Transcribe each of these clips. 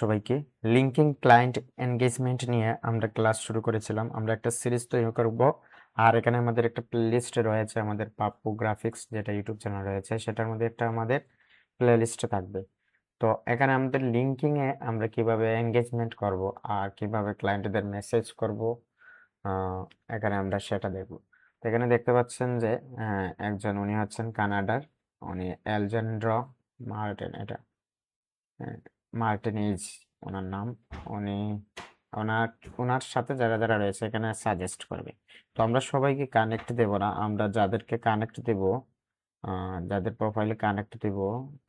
সবাইকে linking client engagement নিয়ে আমরা ক্লাস শুরু করেছিলাম। আমরা একটা সিরিজ তৈরি করব, আর এখানে আমাদের একটা প্লেলিস্ট রয়েছে, আমাদের পাপ্পু গ্রাফিক্স যেটা ইউটিউব চ্যানেল রয়েছে সেটার মধ্যে একটা আমাদের প্লেলিস্টে থাকবে। তো এখানে আমাদের লিঙ্কিং এ আমরা কিভাবে এনগেজমেন্ট করব আর কিভাবে ক্লায়েন্টদের মেসেজ করব, এখানে আমরা সেটা দেখব। তো এখানে দেখতে পাচ্ছেন যে একজন, উনি হচ্ছেন কানাডার, উনি অ্যালজেন্ড্র মার্টিন, এটা মার্টিনেজ ওনার নাম। উনি ওনার ওনার সাথে যারা যারা রয়েছে এখানে সাজেস্ট করবে। তো আমরা সবাইকে কানেক্ট দেব না, আমরা যাদেরকে কানেক্ট দেব, যাদের প্রোফাইলে কানেক্ট দেব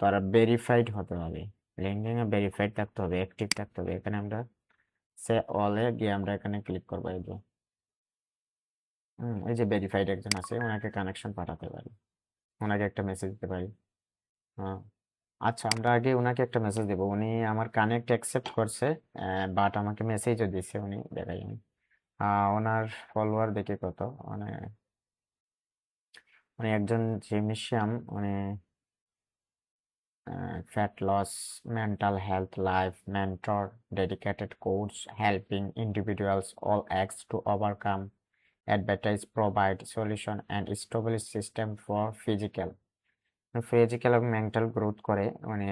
তারা ভেরিফাইড হতে হবে, লিঙ্কডিন এ ভেরিফাইড থাকতে হবে, অ্যাক্টিভ থাকতে হবে। এখানে আমরা সে অলে গিয়ে আমরা এখানে ক্লিক করবো। এই যে ভেরিফাইড একজন আছে, ওনাকে কানেকশন পাঠাতে পারি, ওনাকে একটা মেসেজ দিতে পারি। হ্যাঁ, আচ্ছা, আমরা আগে ওনাকে একটা মেসেজ দেবো। উনি আমার কানেক্ট অ্যাকসেপ্ট করছে, বাট আমাকে মেসেজও দিচ্ছে, উনি দেখাই আমি। ওনার ফলোয়ার দেখি কত, মানে উনি একজন জিমনেশিয়াম, উনি fat loss, mental health life mentor, dedicated coach helping individuals all x to overcome advertise provide solution and stable system for physical এবং মেন্টাল গ্রোথ করে। মানে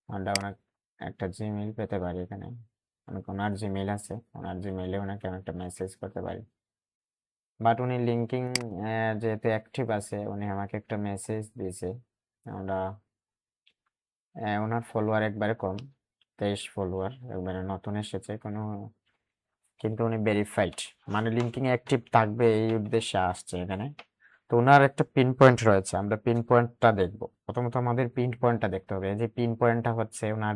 আমরা ওনার একটা জিমেইল পেতে পারি, এখানে ওনার জিমেইল আছে, ওনার জিমেইলে ওনাকে আমি একটা মেসেজ করতে পারি। বাট উনি লিঙ্কিং যেহেতু অ্যাক্টিভ আছে, উনি আমাকে একটা মেসেজ দিয়েছে। আমরা ওনার ফলোয়ার একবারে কম, 23 ফলোয়ার, একবারে নতুন এসেছে কোনো, কিন্তু উনি ভেরিফাইড, মানে লিঙ্কিং অ্যাক্টিভ থাকবে এই উদ্দেশ্যে আসছে এখানে। তো ওনার একটা পিন পয়েন্ট রয়েছে, আমরা পিন পয়েন্টটা দেখবো। প্রথমত আমাদের পিন পয়েন্টটা দেখতে হবে। এই যে পিন পয়েন্টটা হচ্ছে ওনার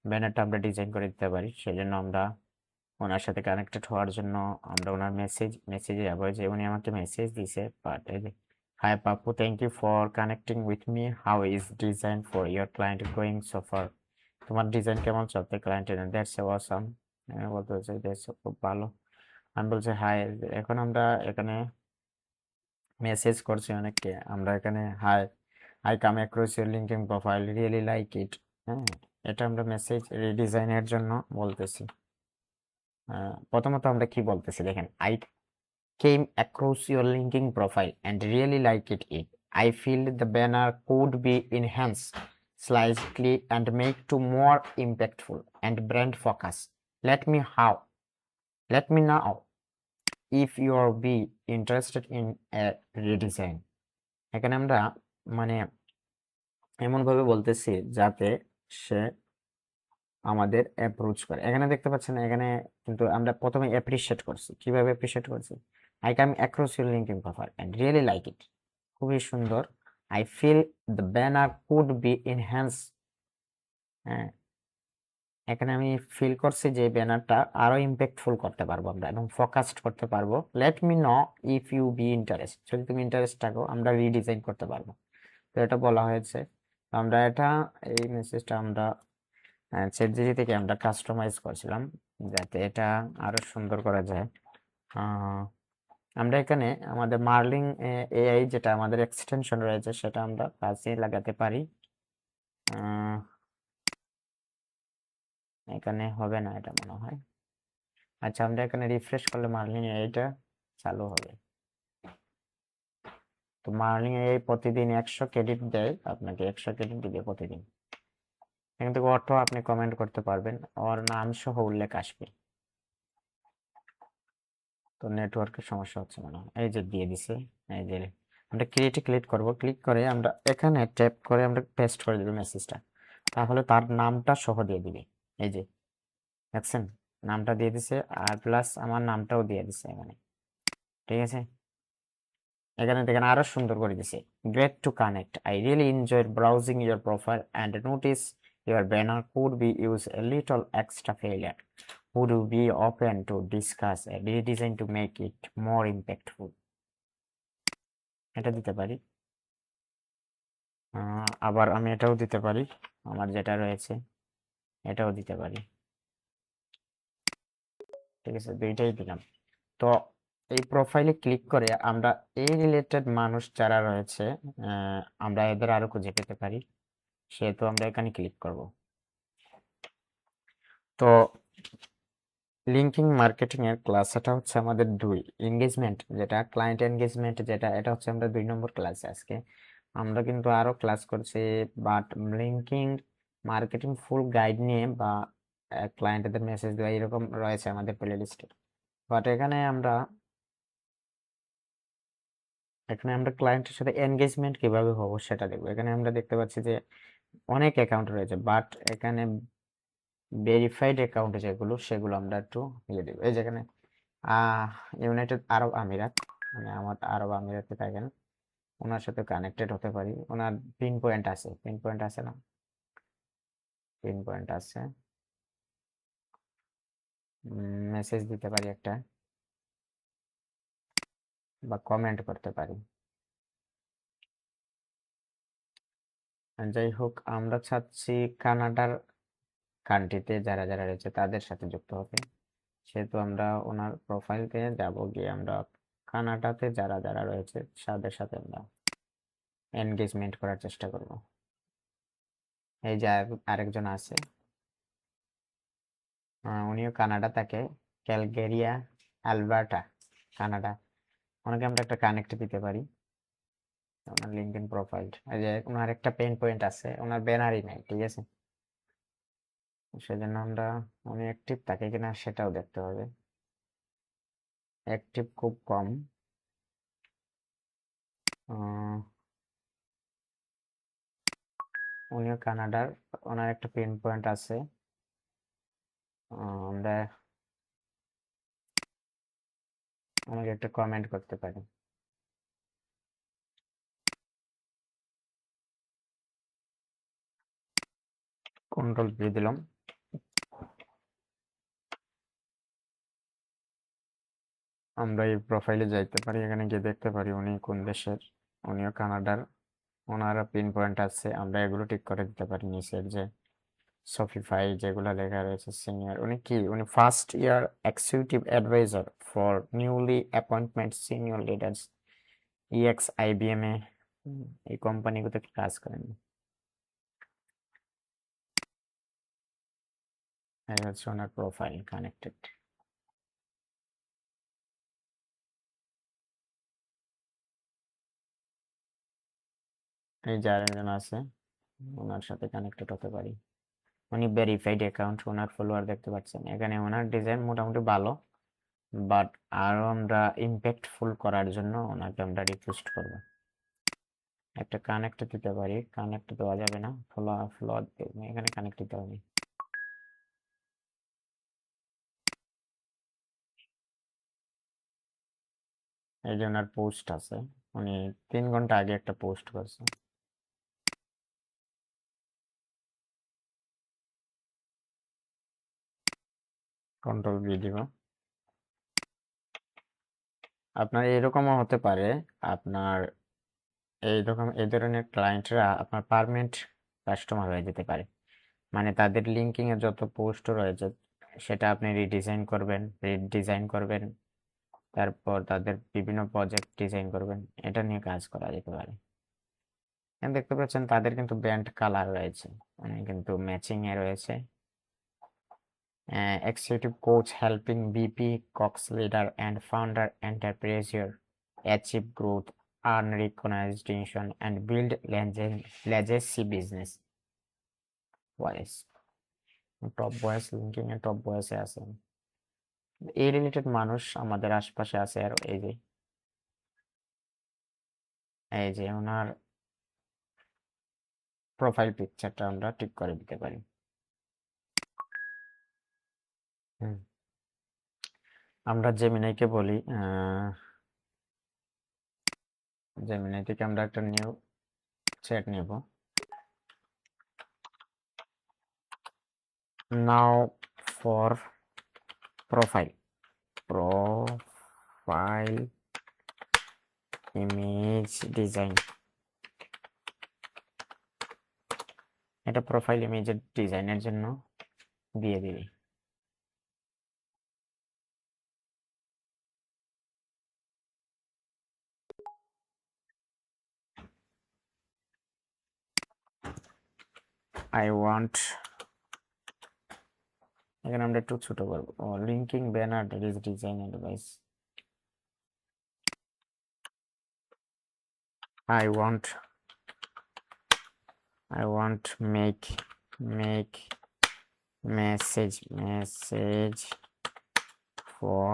ব্যানারটা আমরা ডিজাইন করে দিতে পারি। সেজন্য আমরা ওনার সাথে কানেক্টেড হওয়ার জন্য আমরা ওনার মেসেজে যাবো। যে উনি আমাকে মেসেজ দিছে, বাট এই যে, hi Pappu, thank you for connecting with me, how is design for your client going so far. তোমার ডিজাইন কেমন চলছে ক্লায়েন্টের? দ্যাটস অসাম, বলতে হচ্ছে দ্যাটস খুব ভালো। আমি বলছি হাই। এখন আমরা এখানে মেসেজ করছি অনেককে, আমরা এখানে hi, I come across your linking profile, really like it. হ্যাঁ, এটা আমরা মেসেজ রিডিজাইনের জন্য বলতেছি। প্রথমত আমরা কি বলতেছি দেখেন, I came across your linking profile and really liked it. I feel the banner could be enhanced slightly and make to more impactful and brand focus. Let me know if you are be interested in a redesign. এখানে আমরা মানে এমন ভাবে বলতেছি যাতে সে আমাদের approach করে। এখানে দেখতে পাচ্ছেন, এখানে কিন্তু আমরা প্রথমে অ্যাপ্রিশিয়েট করছি। কিভাবে অ্যাপ্রিশিয়েট করছি? I come across your linking profile and really like it, খুবই সুন্দর। I feel the banner could be enhance. হ্যাঁ, এখানে আমি ফিল করছি যে ব্যানারটা আরো ইম্প্যাক্টফুল করতে পারবো আমরা এবং ফোকাসড করতে পারবো। Let me know if you be interest, যদি তুমি ইন্টারেস্ট থাকো আমরা রিডিজাইন করতে পারবো। তো এটা বলা হয়েছে। আমরা এটা, এই মেসেজটা আমরা চ্যাটজিপিটি থেকে আমরা কাস্টমাইজ করছিলাম যাতে এটা আরো সুন্দর করা যায়। আমরা এখানে আমাদের মার্লিং এআই যেটা আমাদের এক্সটেনশন রয়েছে সেটা আমরা কাজে লাগাতে পারি। এখানে হবে না এটা মনে হয়। আচ্ছা, আমরা এখানে রিফ্রেশ করলে মার্লিং এআইটা চালু হবে। তো মার্লিং এআই প্রতিদিন 100 ক্রেডিট দেয় আপনাকে, 100 ক্রেডিট দিবে প্রতিদিন। এখান থেকে অটো আপনি কমেন্ট করতে পারবেন, ওর নাম সহ উল্লেখ আসবে। তো নেটওয়ার্কের সমস্যা হচ্ছে মনে হয়, এই যে দিয়ে দিছে। এই যে আমরা ক্রিয়েটে ক্লিক করব, ক্লিক করে আমরা এখানে ট্যাপ করে আমরা পেস্ট করে দেব মেসেজটা, তাহলে তার নামটা সহ দিয়ে দিবে। এই যে দেখছেন, নামটা দিয়ে দিছে আর প্লাস আমার নামটাও দিয়ে দিছে এখানে। ঠিক আছে, এখানে দেখেন আরো সুন্দর করে দিছে। Great to connect, I really enjoyed browsing your profile and notice your banner could B use a little extra failure, would you be open to discuss a redesign to make it more impactful? এটা দিতে পারি। আবার আমি এটাও দিতে পারি, আমার যেটা রয়েছে এটাও দিতে পারি। ঠিক আছে, দুইটাই দিলাম। তো এই প্রোফাইলে ক্লিক করে আমরা এই রিলেটেড মানুষ যারা রয়েছে আমরা এদের আরো খুঁজে পেতে পারি। সেহেতু আমরা এখানে ক্লিক করব। তো লিঙ্কিং মার্কেটিং এর ক্লাসটা হচ্ছে আমাদের 2 এনগেজমেন্ট, যেটা ক্লায়েন্ট এনগেজমেন্ট, যেটা এটা হচ্ছে আমরা 2 নম্বর ক্লাসে আজকে। আমরা কিন্তু আরো ক্লাস করছি, but linking marketing full guide নিয়ে বা ক্লায়েন্টদের মেসেজ দেওয়া এরকম রয়েছে আমাদের প্লে লিস্টে। বাট এখানে আমরা ক্লায়েন্টের সাথে এনগেজমেন্ট কিভাবে হবো সেটা দেখবো। এখানে আমরা দেখতে পাচ্ছি যে অনেক অ্যাকাউন্ট রয়েছে, বাট এখানে ভেরিফাইড অ্যাকাউন্ট যেগুলো সেগুলো আমরা একটু ইয়ে দেবো। এই যেখানে ইউনাইটেড আরব আমিরাত, মানে আমার আরব আমিরাতে থাকেন, ওনার সাথে কানেক্টেড হতে পারি। ওনার পিন পয়েন্ট আছে না, পিন পয়েন্ট আছে, মেসেজ দিতে পারি একটা বা কমেন্ট করতে পারি। যাই হোক, আমরা চাচ্ছি কানাডার কান্ট্রিতে যারা যারা রয়েছে তাদের সাথে যুক্ত হবে, সেহেতু আমরা ওনার প্রোফাইলতে যাব, গিয়ে আমরা কানাডাতে যারা যারা রয়েছে তাদের সাথে আমরা এনগেজমেন্ট করার চেষ্টা করব। এই যে আরেকজন আছে, উনিও কানাডা থাকে, ক্যালগেরিয়া, অ্যালবার্টা, কানাডা। ওনাকে আমরা একটা কানেক্ট দিতে পারি, ওনার লিঙ্কডইন প্রোফাইল। এই যে ওনার একটা পেন পয়েন্ট আছে, ওনার ব্যানারই নাই, ঠিক আছে। সেজন্য আমরা উনি অ্যাক্টিভ থাকে কিনা সেটাও দেখতে হবে, অ্যাক্টিভ খুব কম। উনিও কানাডার, ওনার একটা পেন পয়েন্ট আছে। আমরা ওনাকে একটা কমেন্ট করতে পারি। কন্ট্রোল দিয়ে দিলাম। আমরা এই প্রোফাইলে যাইতে পারি, এখানে গিয়ে দেখতে পারি উনি কোন দেশের। উনিও কানাডার, ওনারা পিন পয়েন্ট আছে, আমরা এগুলো ঠিক করে দিতে পারি। নিচের যে সফিফাই যেগুলো লেখা রয়েছে সিনিয়র, উনি first year executive adviser for newly appointment senior leaders, ex IBM এ এই কোম্পানিগুলোতে কাজ করেন। এই হচ্ছে ওনার প্রোফাইল কানেক্টেড। এই যে আরেকজন আছে, ওনার সাথে কানেক্টেড হতে পারি। উনি ভেরিফাইড অ্যাকাউন্ট, ওনার ফলোয়ার দেখতে পাচ্ছেন এখানে। ওনার ডিজাইন মোটামুটি ভালো, বাট আরো আমরা ইম্প্যাক্টফুল করার জন্য ওনাকে আমরা রিকোয়েস্ট করব। একটা কানেক্ট দিতে পারি, কানেক্ট দেওয়া যাবে না, ফলোয়ার এখানে কানেক্ট দিতে হবে। এই যে ওনার পোস্ট আছে, উনি 3 ঘন্টা আগে একটা পোস্ট করছে। কন্ট্রোল ভি দিব। আপনার এরকমও হতে পারে, আপনার এই ধরনের ক্লায়েন্টরা আপনার পার্মানেন্ট কাস্টমার হয়ে যেতে পারে। মানে তাদের লিঙ্কিং এ যত পোস্ট রয়েছে সেটা আপনি রিডিজাইন করবেন, তারপর তাদের বিভিন্ন প্রজেক্ট ডিজাইন করবেন, এটা নিয়ে কাজ করা যেতে পারে। এখানে দেখতে পাচ্ছেন তাদের কিন্তু ব্র্যান্ড কালার রয়েছে, মানে কিন্তু ম্যাচিং এ রয়েছে। Executive coach helping BP Cox leader and founder entrepreneur achieve growth, earn recognition and build legacy business. Voice, top voice, linking এ টপ ভয়েসে আছে। এই রিলেটেড মানুষ আমাদের আশপাশে আছে। আর এই যে ওনার প্রোফাইল পিকচারটা আমরা ঠিক করে দিতে পারি। হুম, আমরা জেমিনাইকে বলি, জেমিনাই থেকে আমরা একটা নিউ চ্যাট নেব। নাও ফর প্রোফাইল ইমেজ ডিজাইন, এটা প্রোফাইল ইমেজের ডিজাইনের জন্য দিয়ে দিবি। I want এখানে আমরা একটু ছোট করবো। Linking banner is design advice. I want make message for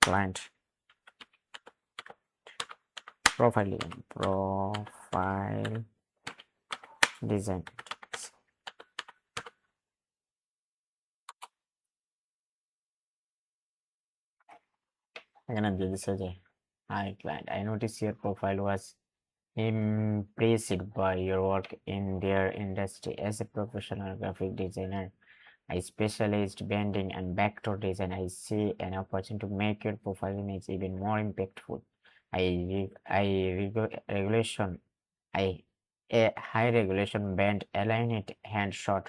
client profile design. এখানে দিয়ে দিছে যে hi client, I noticed your profile was impressed by your work in their industry as a professional graphic designer. I specialized branding and backdoor design. I see an opportunity to make your profile image even more impactful. I re- I regulation I a high regulation band align it hand shot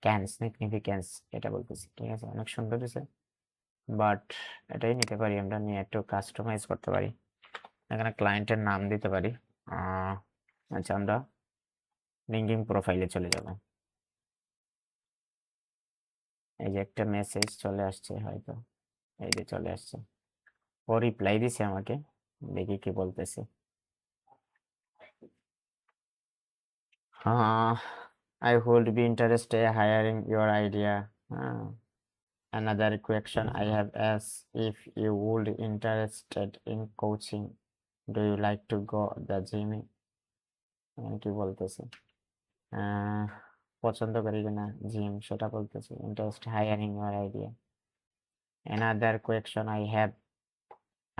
can significance এটা বলতেছি, ঠিক আছে, অনেক সুন্দর দিছে, but এটাই নিতে পারি, আমরা নিয়ে একটু কাস্টমাইজ করতে পারি। এখানে ক্লায়েন্টের নাম দিতে পারি। আচ্ছা, আমরা লিঙ্কিং প্রোফাইলে চলে যাব। এই যে একটা মেসেজ চলে আসছে হয়তো, এই যে চলে আসছে, ও রিপ্লাই দিছে আমাকে, দেখি কি বলতেছে। I would be interested in hiring your idea. Another question I have asked if you would interested in coaching. Do you like to go the gym? কি বলতেছে, পছন্দ করি কিনা জিম সেটা বলতেছে। Interest hiring your idea. Another question I have,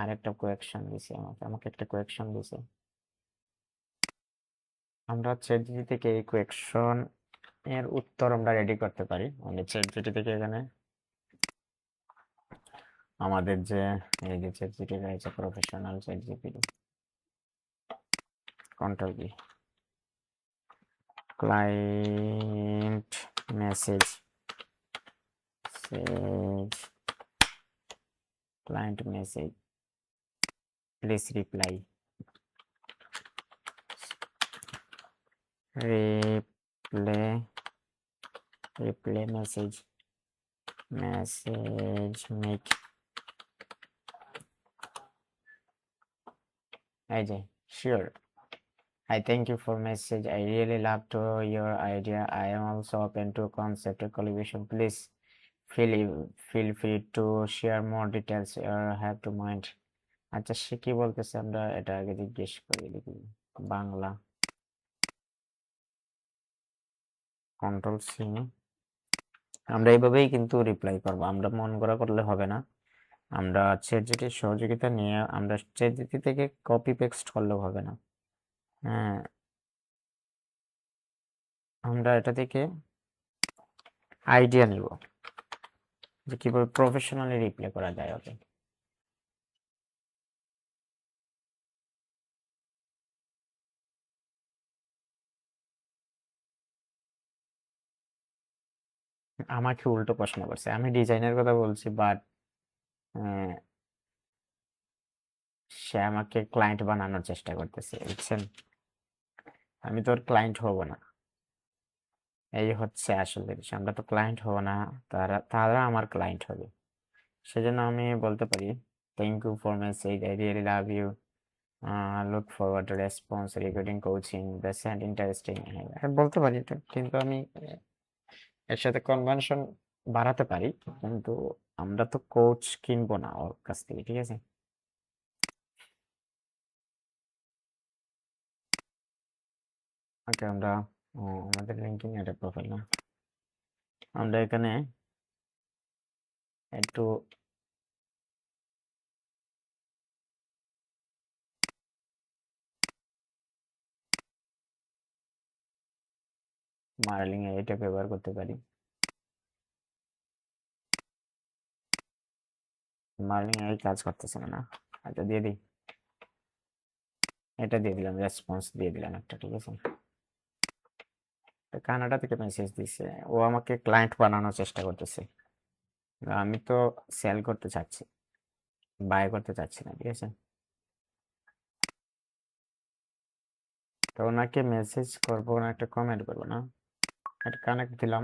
আরেকটা question দিছে আমাকে একটা কোয়েকশন দিছে। আমরা চ্যাটজিপিটি থেকে এই কোয়েকশন এর উত্তর আমরা রেডি করতে পারি। মানে চ্যাটজিপিটি থেকে এখানে আমাদের যে এই যে চ্যাটজিপিটি রয়েছে, প্রফেশনাল চ্যাটজিপিটি, কন্ট্রোল কি, client message client message please reply message make, এই যে sure, I thank you for message. I really love to your idea. I am also open to concept collaboration. Please feel free to share more details or have to mind. আচ্ছা, সে কি বলতেছে আমরা এটা আগে জিজ্ঞেস করি দেখি। বাংলা, কন্ট্রোল সি, আমরা এইভাবেই কিন্তু রিপ্লাই করবো, আমরা মন গড়া করলে হবে না। আমরা চ্যাটজিপিটির সহযোগিতা নিয়ে আমরা চ্যাটজিপিটি থেকে কপি পেস্ট করলেও হবে না। হ্যাঁ, আমরা এটা থেকে আইডিয়া নিব যে কিভাবে প্রফেশনালি রিপ্লাই করা যায়। ওকে, আমাকে উল্টো প্রশ্ন করছে, আমি ডিজাইনের কথা বলছি, বাট সে আমাকে ক্লায়েন্ট বানানোর চেষ্টা করতেছে, বুঝছেন? আমি তো ওর ক্লায়েন্ট হব না, এই হচ্ছে আসলে বিষয়। আমরা তো ক্লায়েন্ট হব না, তারা তারা আমার ক্লায়েন্ট হবে। সেজন্য আমি বলতে পারি thank you for message, I really love you, look forward to response regarding coaching, that's and interesting. বলতে পারি এটা, কিন্তু আমি এর সাথে কনভেনশন বাড়াতে পারি, কিন্তু আমরা তো কোচ কিনবো না ওর কাছ থেকে, ঠিক আছে? ওকে, আমরা আমাদের লিঙ্কিং এটা প্রোফাইল না, আমরা এখানে একটু মার্লিং এটা ব্যবহার করতে পারি। মার্লিং এই কাজ করতেছে না, আচ্ছা দিয়ে দিই, এটা দিয়ে দিলাম, রেসপন্স দিয়ে দিলাম একটা, ঠিক আছে? কানাডা থেকে মেসেজ দিছে, ও আমাকে ক্লায়েন্ট বানানোর চেষ্টা করতেছে, আমি তো সেল করতে চাচ্ছি, বাই করতে চাচ্ছি না, ঠিক আছে? তো ওনাকে মেসেজ করবো না, একটা কমেন্ট করবো না, একটা কানেক্ট দিলাম,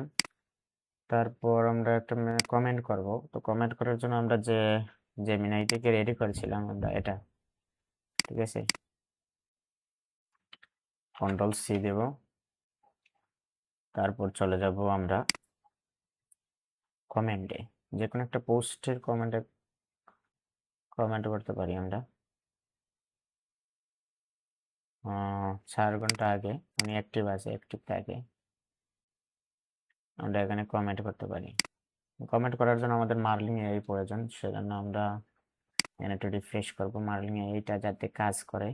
তারপর আমরা একটা কমেন্ট করব। তো কমেন্ট করার জন্য আমরা যে জেমিনাই থেকে রেডি করেছিলাম আমরা এটা, ঠিক আছে, কন্ট্রোল সি দেব। তারপর চলে যাব আমরা কমেন্টে, যে কোনো একটা পোস্টের কমেন্টে কমেন্ট করতে পারি আমরা। 4 ঘন্টা আগে উনি অ্যাক্টিভ আছে, অ্যাক্টিভ থাকে, আমরা এখানে কমেন্ট করতে পারি। কমেন্ট করার জন্য আমাদের মার্লিং এআই প্রয়োজন, সেজন্য আমরা এখানে একটু রিফ্রেশ করবো। মার্লিং এআইটা যাতে কাজ করে,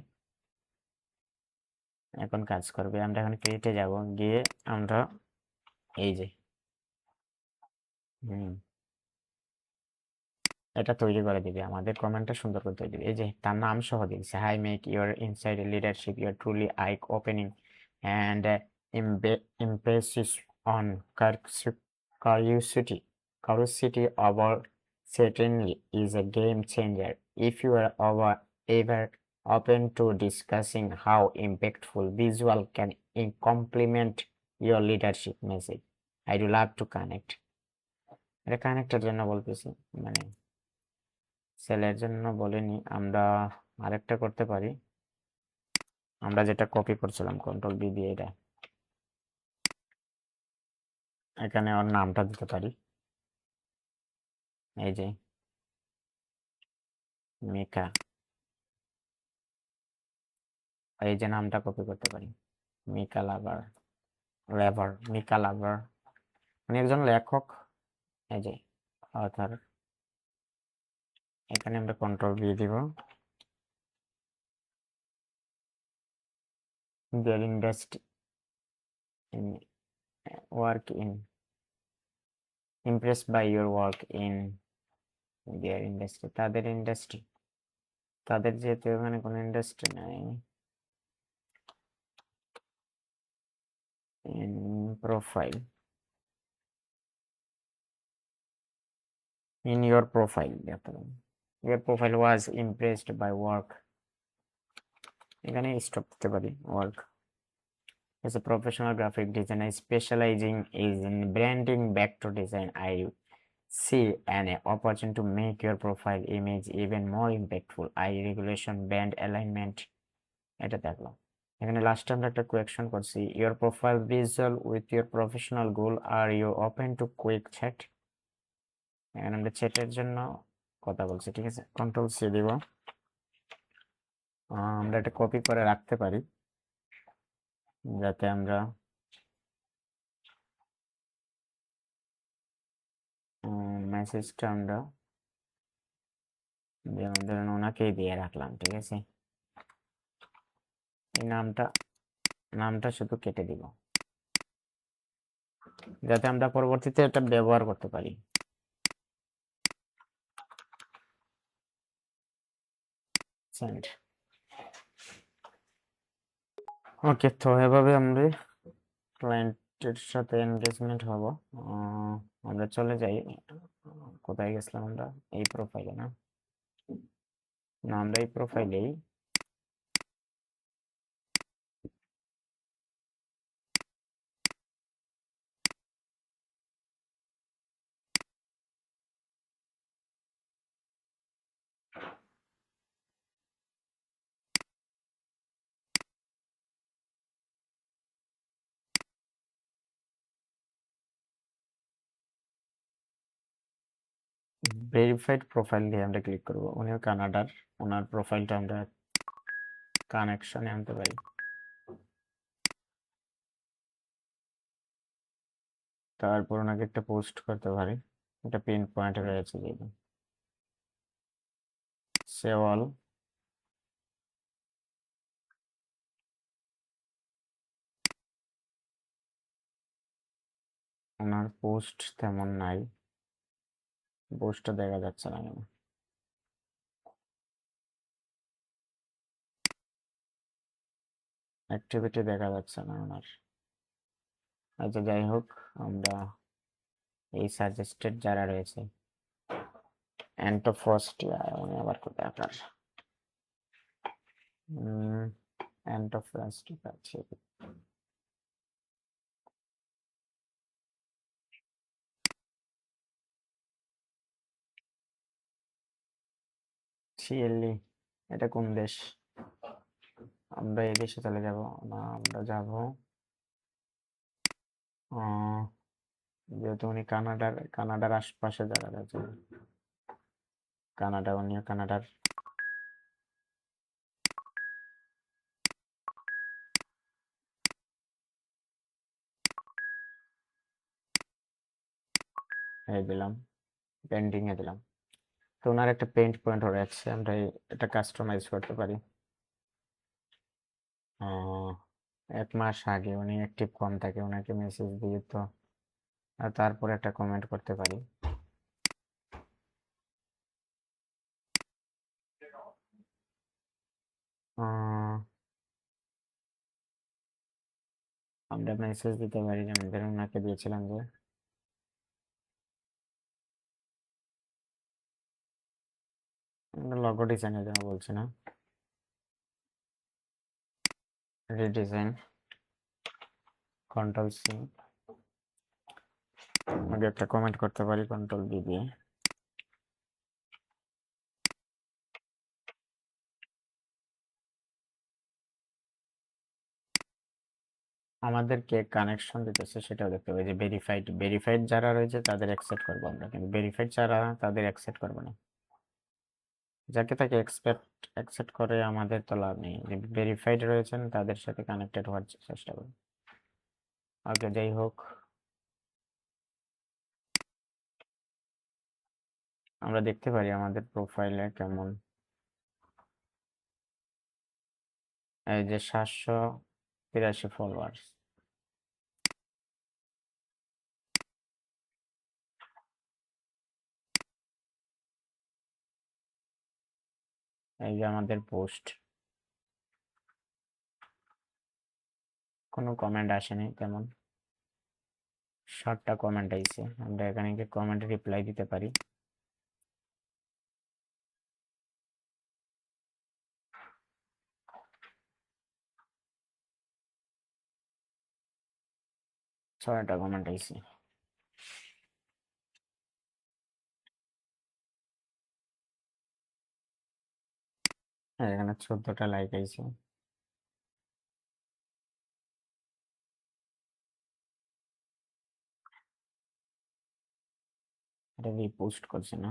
এখন কাজ করবে। আমরা এখন ক্রিয়েটে যাব, গিয়ে আমরা এই যে এটা তৈরি করে দিবে, আমাদের কমেন্টটা সুন্দর করে তৈরি দিবে। এই যে তার নাম সহ দিয়েছে, hi make your inside leadership your truly I opening and emphasis on curiosity. Curiosity about certainly is a game changer. If you are ever open to discussing how impactful visual can complement your leadership message, I'd love to connect. এটা কানেক্টের জন্য বলতেছি, মানে সেলের জন্য বলিনি। আমরা আরেকটা করতে পারি, আমরা যেটা কপি করছিলাম কন্ট্রোল বি দিয়ে, এটা এখানে ওর নামটা দিতে পারি, এই যে মিকা, এই যে নামটা কপি করতে পারি, মিকা লাভার, মিকা লাভার, উনি একজন লেখক, এই যে অথর। এখানে আমরা কন্ট্রোল বি দিব, their industry in work in impressed by your work in their industry, তাদের ইন্ডাস্ট্রি, তাদের যেহেতু এখানে কোনো ইন্ডাস্ট্রি নাই, in profile, in your profile, your profile was impressed by work, এখানে স্টপ দিতে পারি, work as a professional graphic designer specializing in branding back to design. I see an opportunity to make your profile image even more impactful. I regulation band alignment, এটা দেখলাম। এখানে লাস্টে আমরা একটা question করছি, your profile visual with your professional goal, are you open to quick chat? এখানে আমরা চ্যাটের জন্য কথা বলছি, ঠিক আছে, কন্ট্রোল সি দিব। আমরা এটা কপি করে রাখতে পারি, যাতে আমরা মেসেজটা আমরা যেমন ধরুন ওনাকেই দিয়ে রাখলাম, ঠিক আছে। এই নামটা শুধু কেটে দিব, যাতে আমরা পরবর্তীতে এটা ব্যবহার করতে পারি। সেন্ড। ওকে, তো এভাবে আমরা ক্লায়েন্টের সাথে এনগেজমেন্ট হব। আমরা চলে যাই, কোথায় গেছিলাম আমরা, এই প্রোফাইলে না, না আমরা এই প্রোফাইলেই ভেরিফাইড প্রোফাইল দিয়ে আমরা ক্লিক করব। উনিও কানাডার, ওনার প্রোফাইলটা আমরা কানেকশনে আনতে পারি। তারপর ওনাকে একটা পোস্ট করতে পারি, এটা পিন পয়েন্ট রয়েছে যেটা সেওয়াল। ওনার পোস্ট তেমন নাই, পোস্টটা দেখা যাচ্ছে না কেন, অ্যাক্টিভিটি দেখা যাচ্ছে না ওনার। আচ্ছা যাই হোক, আমরা এই সাজেস্টেড যারা রয়েছে, অ্যান্টোফস্টিয়া, উনি আবার কোথায় আপনার, অ্যান্টোফ্লাস্টিক আছে, চিলি, এটা কোন দেশ? আমরা এই দেশে চলে যাব না, আমরা যাব যেহেতু উনি কানাডার আশপাশে যারা আছে, উনিও কানাডার। এই দিলাম, পেন্টিং এ দিলাম। তো ওনার একটা পেইন্ট পয়েন্ট রয়েছে, আমরা এটা কাস্টমাইজ করতে পারি। 1 মাস আগে উনি অ্যাক্টিভ কম থাকে, ওনাকে মেসেজ দিয়ে তো আর তারপরে একটা কমেন্ট করতে পারি। আমরা মেসেজ দিতে পারি, যেমন ধরুন ওনাকে দিয়েছিলাম যে লগো ডিজাইনের জন্য বলছি না, রিডিজাইন, কন্ট্রোল-C, আগে একটা কমেন্ট করতে পারি কন্ট্রোল-V দিয়ে। আমাদেরকে কানেকশন দিতেছে সেটাও দেখতে পাই, যে ভেরিফাইড যারা রয়েছে তাদের অ্যাকসেপ্ট করবো আমরা, কিন্তু ভেরিফাইড যারা তাদের অ্যাকসেপ্ট করবো না। যাকে তাকে অ্যাকসেপ্ট করে আমাদের তো লাভ নেই, যে ভেরিফাইড রয়েছেন তাদের সাথে কানেক্টেড হওয়ার চেষ্টা করি। ওকে, যাই হোক, আমরা দেখতে পারি আমাদের প্রোফাইলে কেমন, এই যে 783 ফলোয়ার্স। এই যে আমাদের পোস্ট, কোনো কমেন্ট আসেনি তেমন, 7টা কমেন্ট আইছে, আমরা এখানে গিয়ে কমেন্ট রিপ্লাই দিতে পারি। ছয়টা কমেন্ট আইছে, আর এখানে 14টা লাইক আইছে। এটা রিপোস্ট করছে না?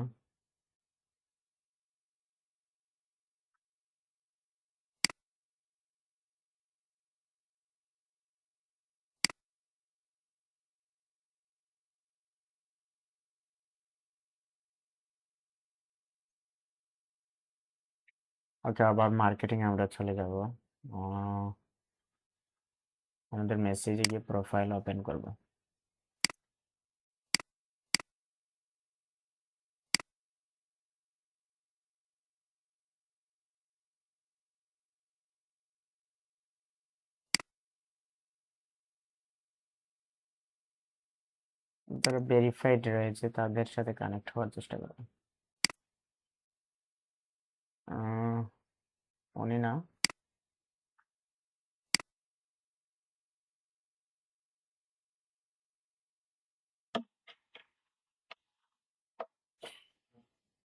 ওকে, আবার মার্কেটিং আমরা চলে যাব। আমাদের মেসেজে গিয়ে প্রোফাইল ওপেন করব। যারা ভেরিফাইড রয়েছে তাদের সাথে কানেক্ট হওয়ার চেষ্টা করব। উনি না,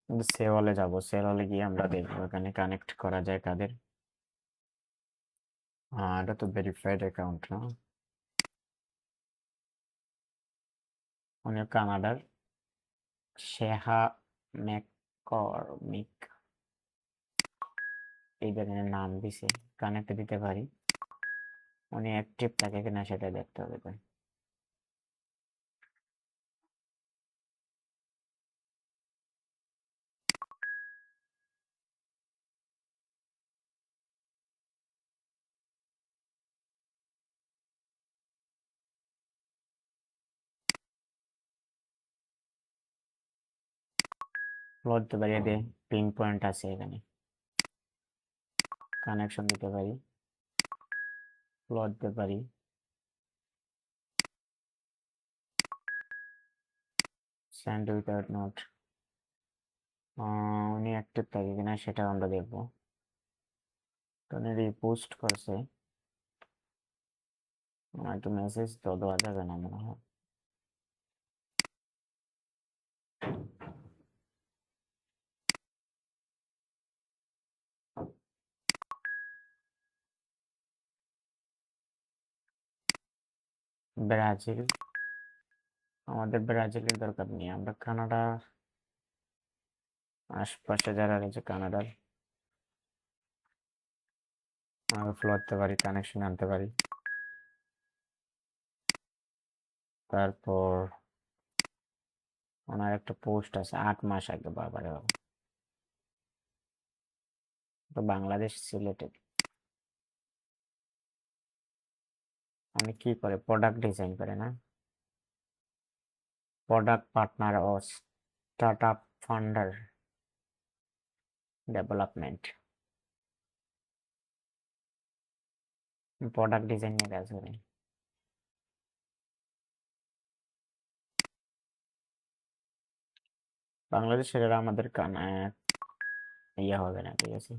কিন্তু সেওয়ালে যাব, সেওয়ালে গিয়ে আমরা দেখবো এখানে কানেক্ট করা যায় কাদের। এটা তো ভেরিফাইড অ্যাকাউন্ট না, উনি কানাডার, শেহা ম্যাককর্মিক, এই ধরনের নাম দিছে, কানেক্ট দিতে পারি। উনি অ্যাক্টিভ থাকে কিনা সেটা দেখতে হবে তাই। ফ্লোট দিতে পারি, এতে পিন পয়েন্ট আছে, এখানে কানেকশন দিতে পারি, ফ্লোট দিতে পারি, সেন্ড উইথাউট নোট। উনি অ্যাক্টিভ থাকে কিনা সেটা আমরা দেখবো। তো উনি রিপোস্ট করছে, একটু মেসেজ তো দেওয়া যাবে না মনে হয়। ব্রাজিল, আমাদের ব্রাজিলের দরকার নেই, আমরা কানাডা, আশপাশে যারা রয়েছে কানাডার আমরা ফ্লো করতে পারি, কানেকশন আনতে পারি। তারপর ওনার একটা পোস্ট আছে 8 মাস আগে, বাবারে বাবা, তো বাংলাদেশ সিলেটেড। উনি কি করে? প্রোডাক্ট ডিজাইন করে না? প্রোডাক্ট পার্টনার ও start funder development, product design নিয়ে কাজ করে। বাংলাদেশের এরা আমাদের ইয়ে হবে না, ঠিক আছে।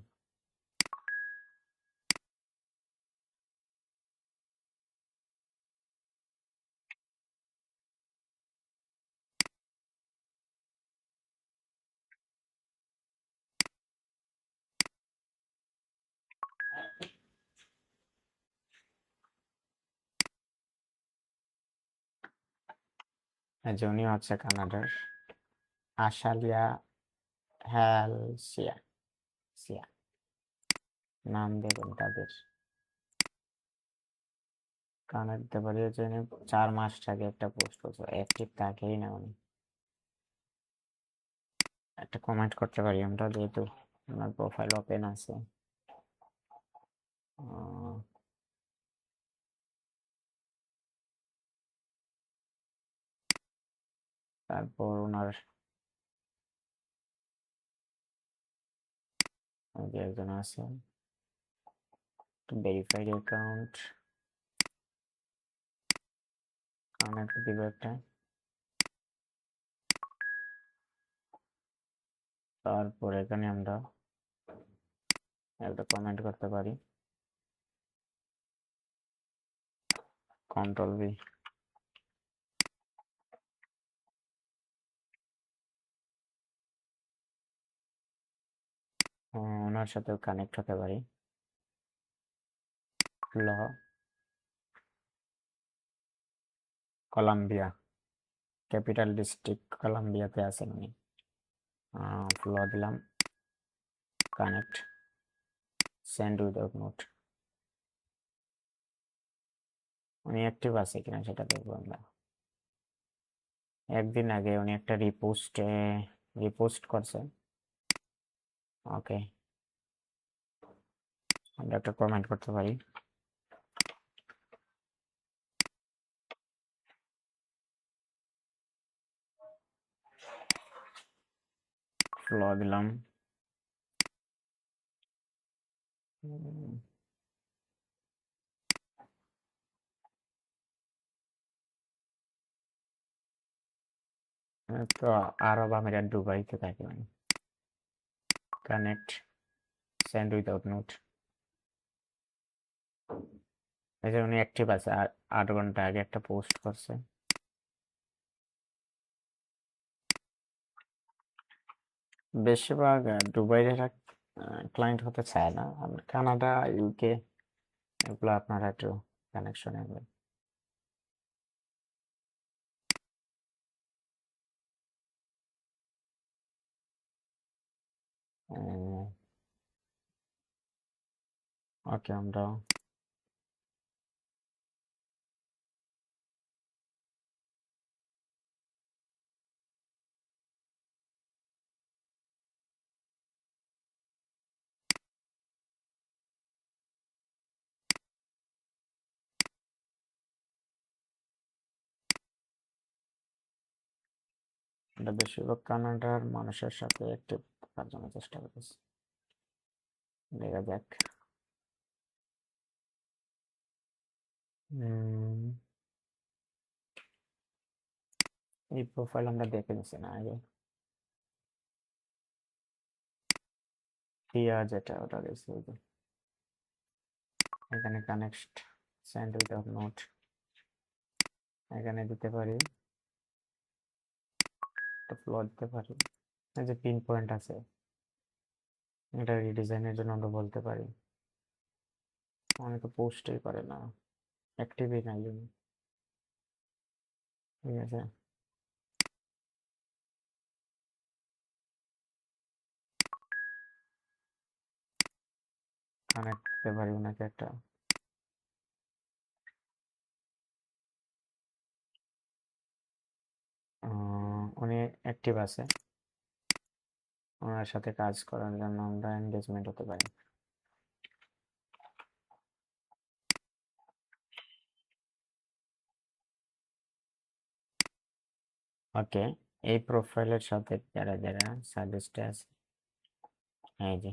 এই যে উনি হচ্ছে কানাডার, আশালিয়া হ্যালসিয়া সিয়া, নাম দেখুন তাদের। কানাডাতে বাড়িয়েছে উনি 4 মাস আগে একটা পোস্ট করছে, অ্যাক্টিভ থাকেই না উনি। একটা কমেন্ট করতে পারি আমরা, যেহেতু ওনার প্রোফাইল ওপেন আছে। আহ, তারপর ওনার যে একজন আছে ভেরিফাইড অ্যাকাউন্ট, কানেক্ট দিব একটা। তারপর এখানে আমরা একটা কমেন্ট করতে পারি, কন্ট্রোল V। ওনার সাথেও কানেক্ট হতে পারি। ল কলাম্বিয়া, ক্যাপিটাল ডিস্ট্রিক্ট কলাম্বিয়াতে আছেন উনি। ফ্লো দিলাম, কানেক্ট, সেন্ড উইদাউট নোট। উনি অ্যাক্টিভ আছে কিনা সেটা দেখবো আমরা। একদিন আগে উনি একটা রিপোস্ট করছে। ওকে, আমরা একটা কমেন্ট করতে পারি, ফ্লো দিলাম। তো আরব আমিরাত দুবাইতে থাকে উনি। Connect, send without note. এই যে উনি অ্যাক্টিভ আছে, 8 ঘন্টা আগে একটা পোস্ট করছে। বেশিরভাগ দুবাইয়ের ক্লায়েন্ট হতে চায় না, কানাডা, ইউকে এগুলো আপনারা একটু কানেকশন নেবেন। ওকে, আমরা বেশিরভাগ কানাডার মানুষের সাথে একটু থাকার জন্য চেষ্টা করতেছি, দেখা যাক। এই প্রোফাইল আমরা দেখে নিছি না আগে, টিয়া যেটা ওটা গেছে ওই যে। এখানে কানেক্ট, সেন্ড উইদাউট নোট, এখানে দিতে পারি, একটা ফ্লো দিতে পারি। এই যে পিন পয়েন্ট আছে, এটা রিডিজাইনের জন্য আমরা বলতে পারি। অনেকে পোস্টই করে না, অ্যাক্টিভই নাই উনি। ঠিক আছে, কানেক্ট করতে পারি ওনাকে একটা। উনি অ্যাক্টিভ আছে, ওনার সাথে কাজ করার জন্য আমরা এনগেজমেন্ট হতে পারি। ওকে, এই প্রোফাইলের সাথে যারা যারা সাজেস্টে আছে, এই যে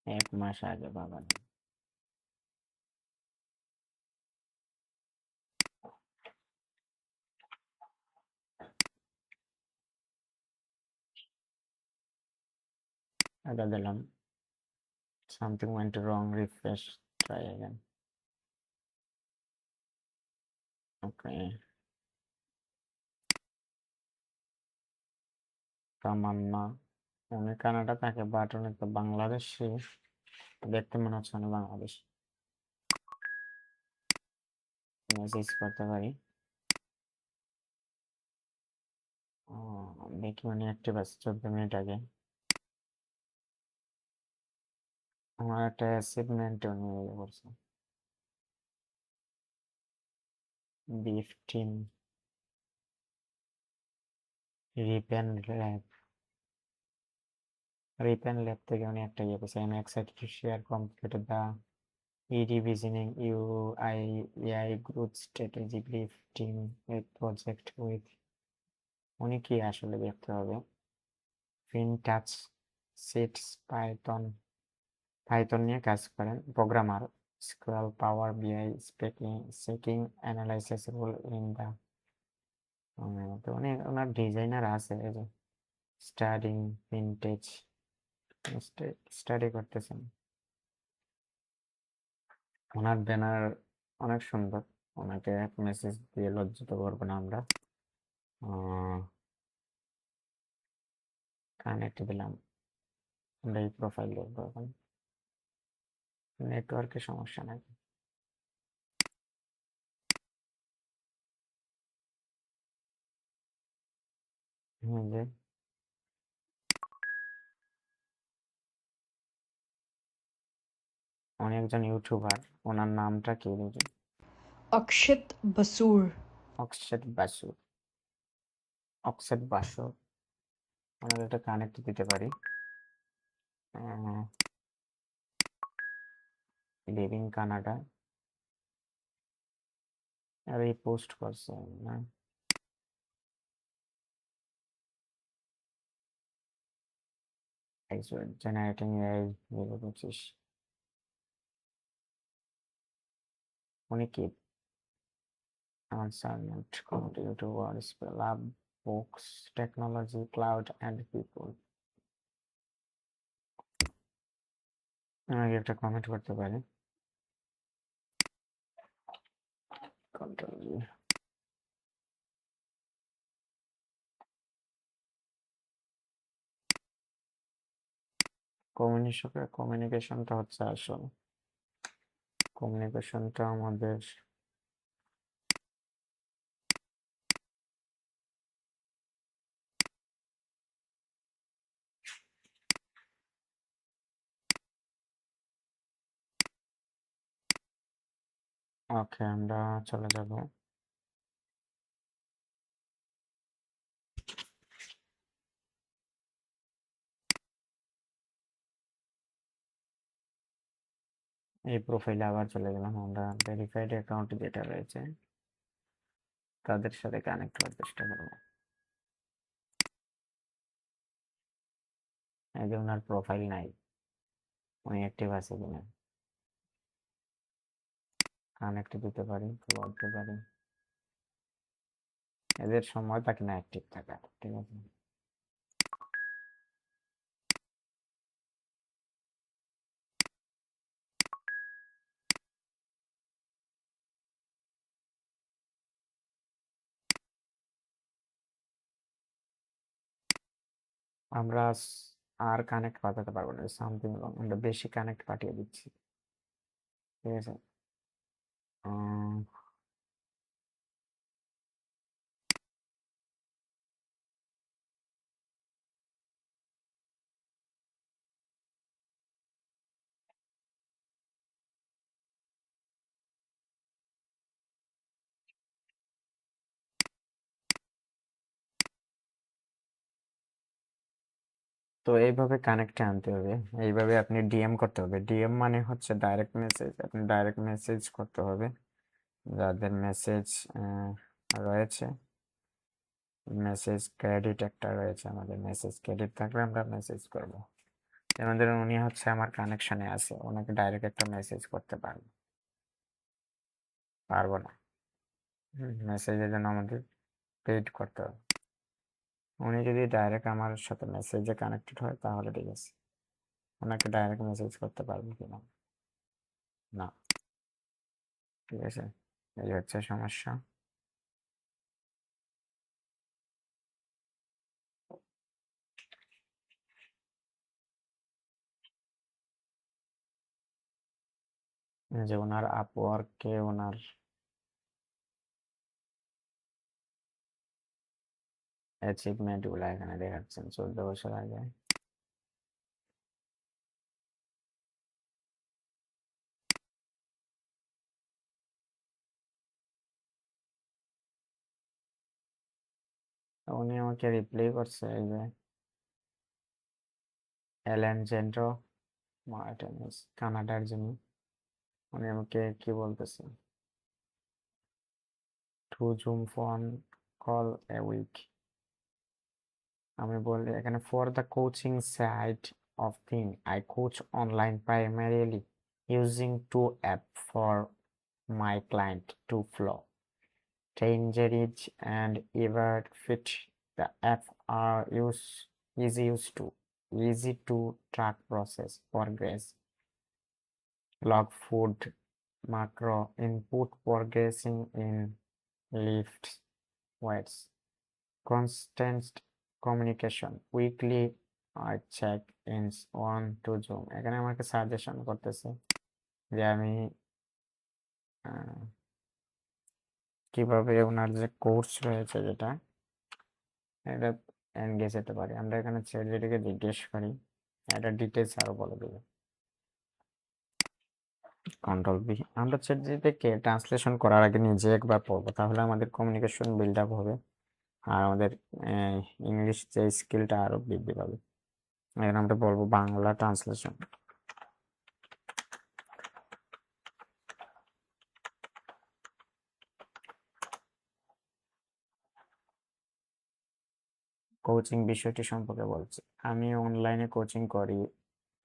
এক মাস আগে বাবা, এটা দিলাম। Something went wrong, refresh, try again. Okay. তামান্না, উনি কানাডা থাকে বাট উনি তো বাংলাদেশি, দেখতে মনে হচ্ছে উনি বাংলাদেশ। মেসেজ করতে পারি। ও, দেখি উনি অ্যাক্টিভ আছে 14 মিনিট আগে। আমার একটা অ্যাচিভমেন্ট উনি ইয়ে করছে, beef team rip and lab থেকে উনি একটা ইয়ে করছে, আমি excited to share completed the redesigning UI growth strategy brief team with project with, উনি কি আসলে দেখতে হবে। ফিনটাচ সিটস পাইথন নিয়ে কাজ করেন, প্রোগ্রামার, স্কুয়াল পাওয়ার বিআই স্পেকিং অ্যানালাইসিস রোল ইন দা, তো উনি ওনার ডিজাইনার আছে, এই যে স্টাডিং ভিনটেজ, স্টাডি করতেছেন। ওনার ব্যানার অনেক সুন্দর, ওনাকে এক মেসেজ দিয়ে লজ্জিত করবো না আমরা। কানেক্ট দিলাম, আমরা এই প্রোফাইল দেখবো এখন। নেটওয়ার্কের সমস্যা নাই। যে উনি একজন ইউটিউবার, ওনার নামটা কি দেখি। অক্ষিত বসুর। অক্ষেত বাসু, অক্ষেত বাসু, ওনাকে একটা কানেক্ট দিতে পারি। লিভিং কানাডা, আর এই পোস্ট করছে না, জেনারেটিং এআই 2025। উনি কি আনসারমেন্ট community YouTuber, love books, technology, cloud and people. আমাকে একটা কমেন্ট করতে পারি। কন্ট্রোল, কমিউনিকেশনটা হচ্ছে আসল, কমিউনিকেশনটা আমাদের। ওকে, আমরা চলে যাব। এই প্রোফাইলে আবার চলে গেলাম, আমরা ভেরিফাইড অ্যাকাউন্ট যেটা রয়েছে তাদের সাথে কানেক্ট করার চেষ্টা করব। এই যে ওনার প্রোফাইল নাই, উনি অ্যাক্টিভ আছে কিনা কানেক্ট দিতে পারি, বলতে পারি। এদের সময় থাকে না অ্যাক্টিভ থাকা, ঠিক আছে। আমরা আর কানেক্ট পাঠাতে পারবো না, সামথিং রং, আমরা বেশি কানেক্ট পাঠিয়ে দিচ্ছি, ঠিক আছে। উম, তো এইভাবে কানেক্টে আনতে হবে, এইভাবে আপনি ডিএম করতে হবে। ডিএম মানে হচ্ছে ডাইরেক্ট মেসেজ, আপনি ডাইরেক্ট মেসেজ করতে হবে যাদের মেসেজ রয়েছে। মেসেজ ক্রেডিট একটা রয়েছে, আমাদের মেসেজ ক্রেডিট থাকলে আমরা মেসেজ করব। আমাদের উনি হচ্ছে আমার কানেকশনে আছে, ওনাকে ডাইরেক্ট একটা মেসেজ করতে পারবো পারবো না। মেসেজের জন্য আমাদের পেড করতে হবে। উনি যদি ডাইরেক্ট আমার সাথে মেসেজে কানেক্টেড হয় তাহলে ঠিক আছে, ওনাকে ডাইরেক্ট মেসেজ করতে পারবো কিনা, না, ঠিক আছে। এই হচ্ছে সমস্যা। এই যে ওনার আপওয়ার্কে ওনার অ্যাচিভমেন্ট গুলা এখানে দেখাচ্ছেন 14 বছর আগে। উনি আমাকে রিপ্লাই করছে, এই যে অ্যালেনজেন্ড্রো মার্টিনেজ, কানাডার যিনি, উনি আমাকে কি বলতেছে, 2 zoom phone call a week. আমি বলি এখানে for the coaching side of thing I coach online primarily using 2 app for my client to flow Tangerine and Everfit. The app are easy to track process progress, log food macro input progressing in lifts weights, constant communication, weekly check-ins on to Zoom। এখানে আমাকে suggestion করতেছে যে আমি আহ, কিভাবে ওনার যে course রয়েছে যেটা, এটা এনগেজ হতে পারি। আমরা এখানে চ্যাট জিপিটিকে জিজ্ঞেস করি, এটা ডিটেলস আরো বলে দেবে। কন্ট্রোল বি, আমরা চ্যাট জিপিটিকে ট্রান্সলেশন করার আগে নিজে একবার পড়বো, তাহলে আমাদের কমিউনিকেশন বিল্ড আপ হবে আর আমাদের ইংলিশ যে স্কিলটা আরো বৃদ্ধি পাবে। এখানে আমরা বলবো বাংলা ট্রান্সলেশন। কোচিং বিষয়টি সম্পর্কে বলছি, আমি অনলাইনে কোচিং করি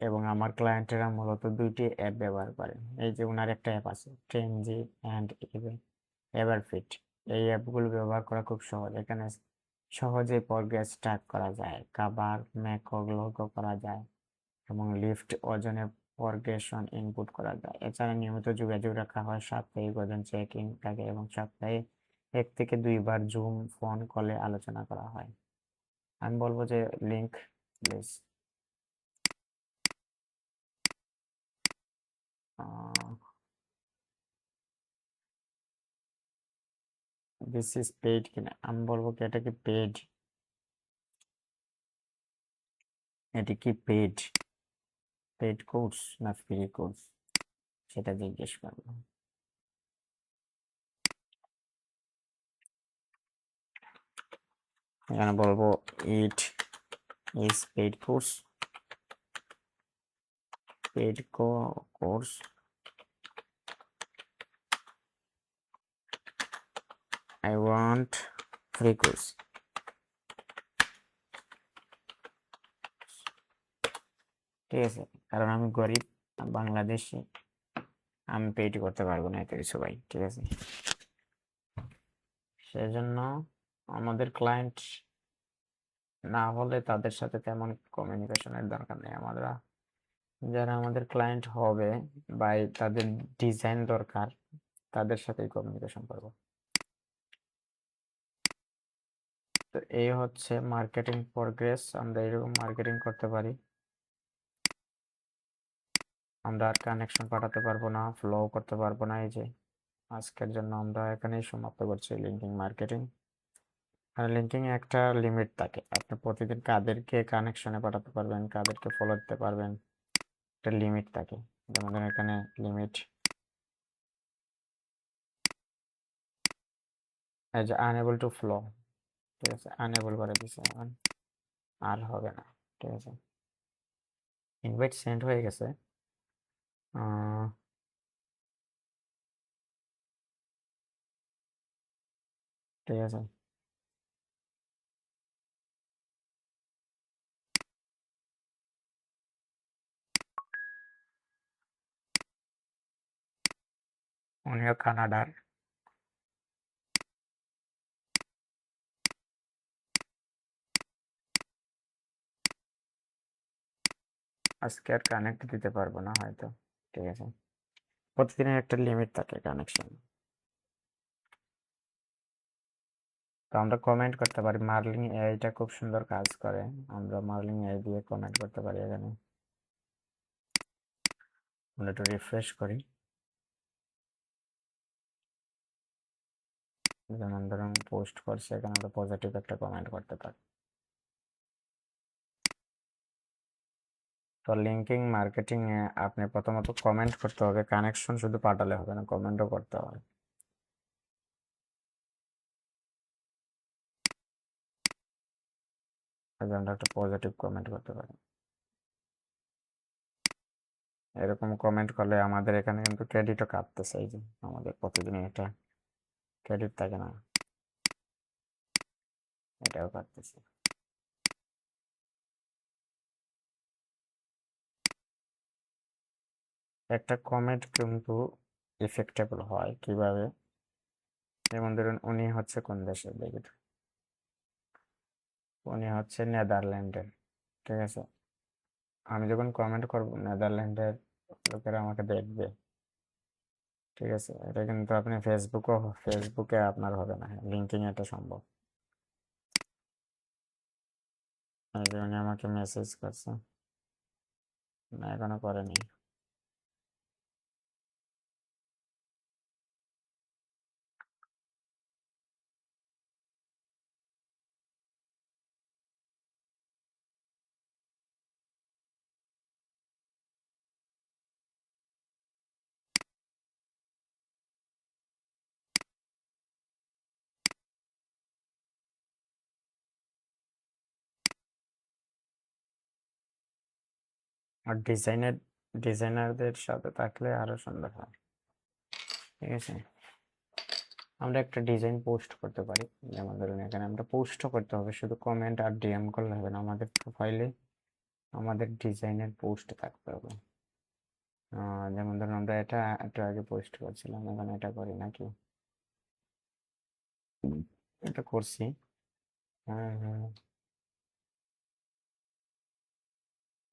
এবং আমার ক্লায়েন্টেরা মূলত 2টি অ্যাপ ব্যবহার করে। এই যে ওনার একটা অ্যাপ আছে ট্রেনজি অ্যান্ড এভারফিট। এই অ্যাপগুলো ব্যবহার করা খুব সহজ, এখানে সহজে প্রোগ্রেস ট্র্যাক করা যায়, খাবার ম্যাক্রো লগ করা যায় এবং লিফট ওজনের প্রোগ্রেশন ইনপুট করা যায়। এছাড়া নিয়মিত যোগাযোগ রাখা হয়, সাপ্তাহিক ওজন চেক ইন থাকে এবং সপ্তাহে 1 থেকে 2 বার জুম ফোন কলে আলোচনা করা হয়। আমি বলবো যে link please. This is paid কিনা, আমি বলবো কি এটা কি পেইড, এটি কি পেইড পেইড কোর্স না ফ্রি কোর্স, সেটা জিজ্ঞেস করবো। এখানে বলবো it is paid course, paid course, I want free course. ঠিক আছে, কারণ আমি গরিব, আমি বাংলাদেশি, আমি পেইড করতে পারবো না এত কিছু ভাই, ঠিক আছে। সেজন্য আমাদের ক্লায়েন্ট না হলে তাদের সাথে তেমন কমিউনিকেশনের দরকার নেই। আমরা যারা আমাদের ক্লায়েন্ট হবে বা তাদের ডিজাইন দরকার, তাদের সাথেই কমিউনিকেশন করবো। তো এই হচ্ছে মার্কেটিং প্রোগ্রেস। আমরা এরকম মার্কেটিং করতে পারি। আমরা আর কানেকশন পাঠাতে পারবো না, ফ্লো করতে পারবো না। এই যে আজকের জন্য আমরা এখানেই সমাপ্ত করছি লিঙ্কিং মার্কেটিং। আর লিঙ্কিং এ একটা লিমিট থাকে, আপনি প্রতিদিন কাদেরকে কানেকশনে পাঠাতে পারবেন, কাদেরকে ফলো দিতে পারবেন, একটা লিমিট থাকে। যেমন ধরেন এখানে লিমিট এই যে আনএবল টু ফ্লো, ঠিক আছে, আনএবল করে দিছে, এখন আর হবে না। ঠিক আছে, ইনভাইট সেন্ড হয়ে গেছে। আহ, ঠিক আছে, উনিও কানাডার। আজকে আর কানেক্ট দিতে পারবো না হয়তো। ঠিক আছে, প্রতিদিনের একটা লিমিট থাকে কানেকশন। তো আমরা কমেন্ট করতে পারি, মার্লিং এআইটা খুব সুন্দর কাজ করে। আমরা মার্লিং এআই দিয়ে কমেন্ট করতে পারি এখানে। আমরা একটু রিফ্রেশ করি। যেমন ধরুন পোস্ট করছে, এখানে আমরা পজিটিভ একটা কমেন্ট করতে পারি। তো লিঙ্কিং মার্কেটিং এ আপনি প্রথমত কমেন্ট করতে হবে, কানেকশন শুধু পাঠালে হবে না, কমেন্টও করতে হবে। তাহলে আমরা একটা পজিটিভ কমেন্ট করতে পারি। এরকম কমেন্ট করলে আমাদের এখানে কিন্তু ক্রেডিটও কাটতেছে। এই যে আমাদের প্রতিদিন এটা ক্রেডিট থাকে না, এটাও কাটতেছে। একটা কমেন্ট কিন্তু ইফেক্টেবল হয় কিভাবে? যেমন ধরুন উনি হচ্ছে কোন দেশের, দেখি তো। উনি হচ্ছে নেদারল্যান্ডের। ঠিক আছে, আমি যখন কমেন্ট করব নেদারল্যান্ডের লোকেরা আমাকে দেখবে। ঠিক আছে, এটা কিন্তু আপনি ফেসবুকে আপনার হবে না, লিঙ্কিং এটা সম্ভব। এই যে উনি আমাকে মেসেজ করছে, না এখনো করেনি। আর ডিজাইনারদের সাথে থাকলে আরো সুন্দর হয়। ঠিক আছে, আমরা একটা ডিজাইন পোস্ট করতে পারি। যেমন ধরুন এখানে আমরা পোস্টও করতে হবে, শুধু কমেন্ট আর ডিএম করলে হবে না, আমাদের প্রোফাইলে আমাদের ডিজাইনের পোস্ট থাকতে হবে। যেমন ধরুন আমরা এটা একটু আগে পোস্ট করছিলাম, এখন এটা করি নাকি? এটা করছি। হ্যাঁ হ্যাঁ,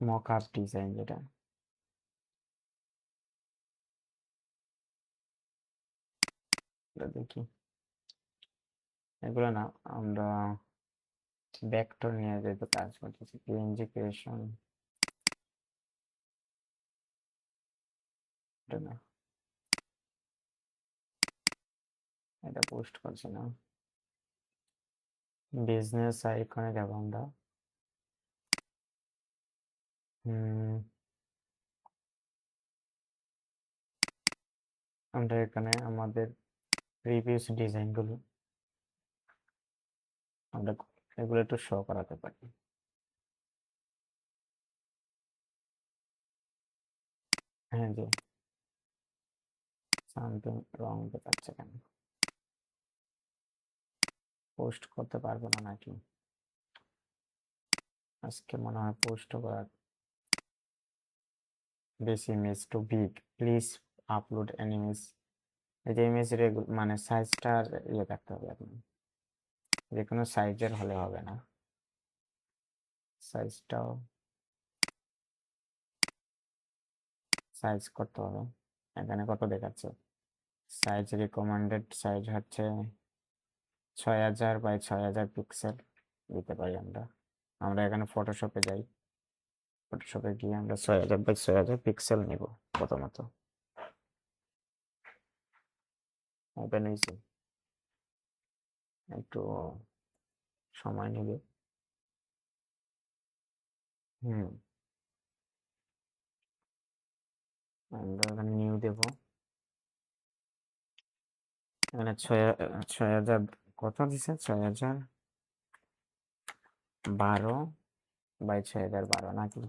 মক আপ ডিজাইন যেটা, এটা দেখি। এগুলো না, আমরা ভেক্টর নিয়ে যেহেতু কাজ করতেছি, পিএনজি ক্রিয়েশন, এটা না, এটা পোস্ট করছি না। বিজনেস আইকনে যাব আমরা। হুম, আমরা এখানে আমাদের প্রিভিয়াস ডিজাইনগুলো আমরা এগুলো একটু শো করাতে পারি। হ্যাঁ জি, সামথিং রং দেখাচ্ছে কেন? পোস্ট করতে পারবো না নাকি? আজকে মনে হয় পোস্ট করার। This image to big, please upload an image. এই যে ইমেজ মানে সাইজটার ইয়ে থাকতে হবে আপনার, যে কোনো সাইজের হলে হবে না, সাইজটাও সাইজ করতে হবে। এখানে কত দেখাচ্ছে? সাইজ রিকমেন্ডেড সাইজ হচ্ছে 6000 বাই 6000 পিক্সেল দিতে পারি আমরা। আমরা এখানে ফটোশপে যাই, ফটোশপে গিয়ে আমরা 6000 বাই 6000 পিক্সেল নিব প্রথমত। ওপেন হয়েছে, একটু সময় নেবে। হুম, আমরা এখানে নিউ দেব। এখানে 6000 কত দিছে, 6012 বাই 6012 নাকি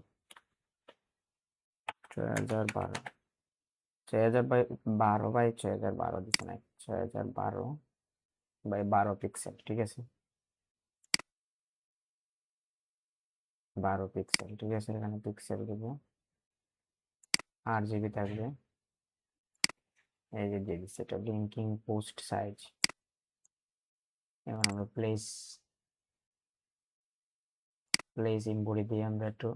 6012, 6012 বাই 6012 দিছে নাকি, 6012 বাই 12 পিক্সেল, ঠিক আছে, 12 পিক্সেল, ঠিক আছে। এখানে পিক্সেল দেব, 8 জিবি থাকবে। এই যে দিয়ে দিচ্ছে এটা লিঙ্কিং পোস্ট সাইজ। এখন আমরা প্লেস ইম্পোর্ট দিয়ে আমরা একটু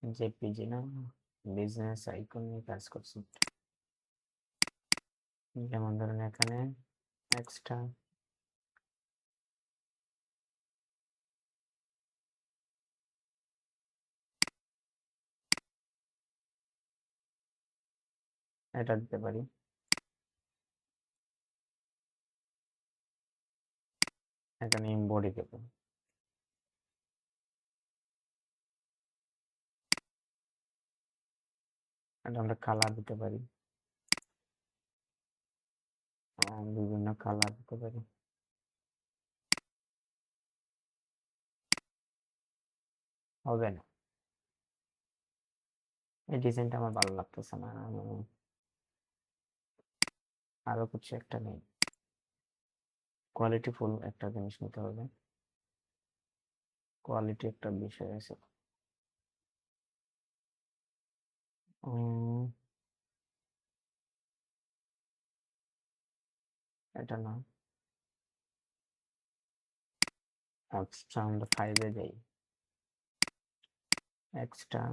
জেপিজি না বিজনেস আইকন নিয়ে কাজ করছি। যেমন ধরুন এখানে এক্সট্রা এটা দিতে পারি। এখানে ইম্পোর্ট দেবো, এটা আমরা কালার দিতে পারি, বিভিন্ন কালার দিতে পারি। হবে না, এই ডিজাইনটা আমার ভালো লাগতেছে না, আরো কিছু একটা নেই, কোয়ালিটি ফুল একটা জিনিস নিতে হবে, কোয়ালিটি একটা বিষয় আছে। উম, এটা না, এক্সট্রা আমরা 5-এ যাই, এক্সট্রা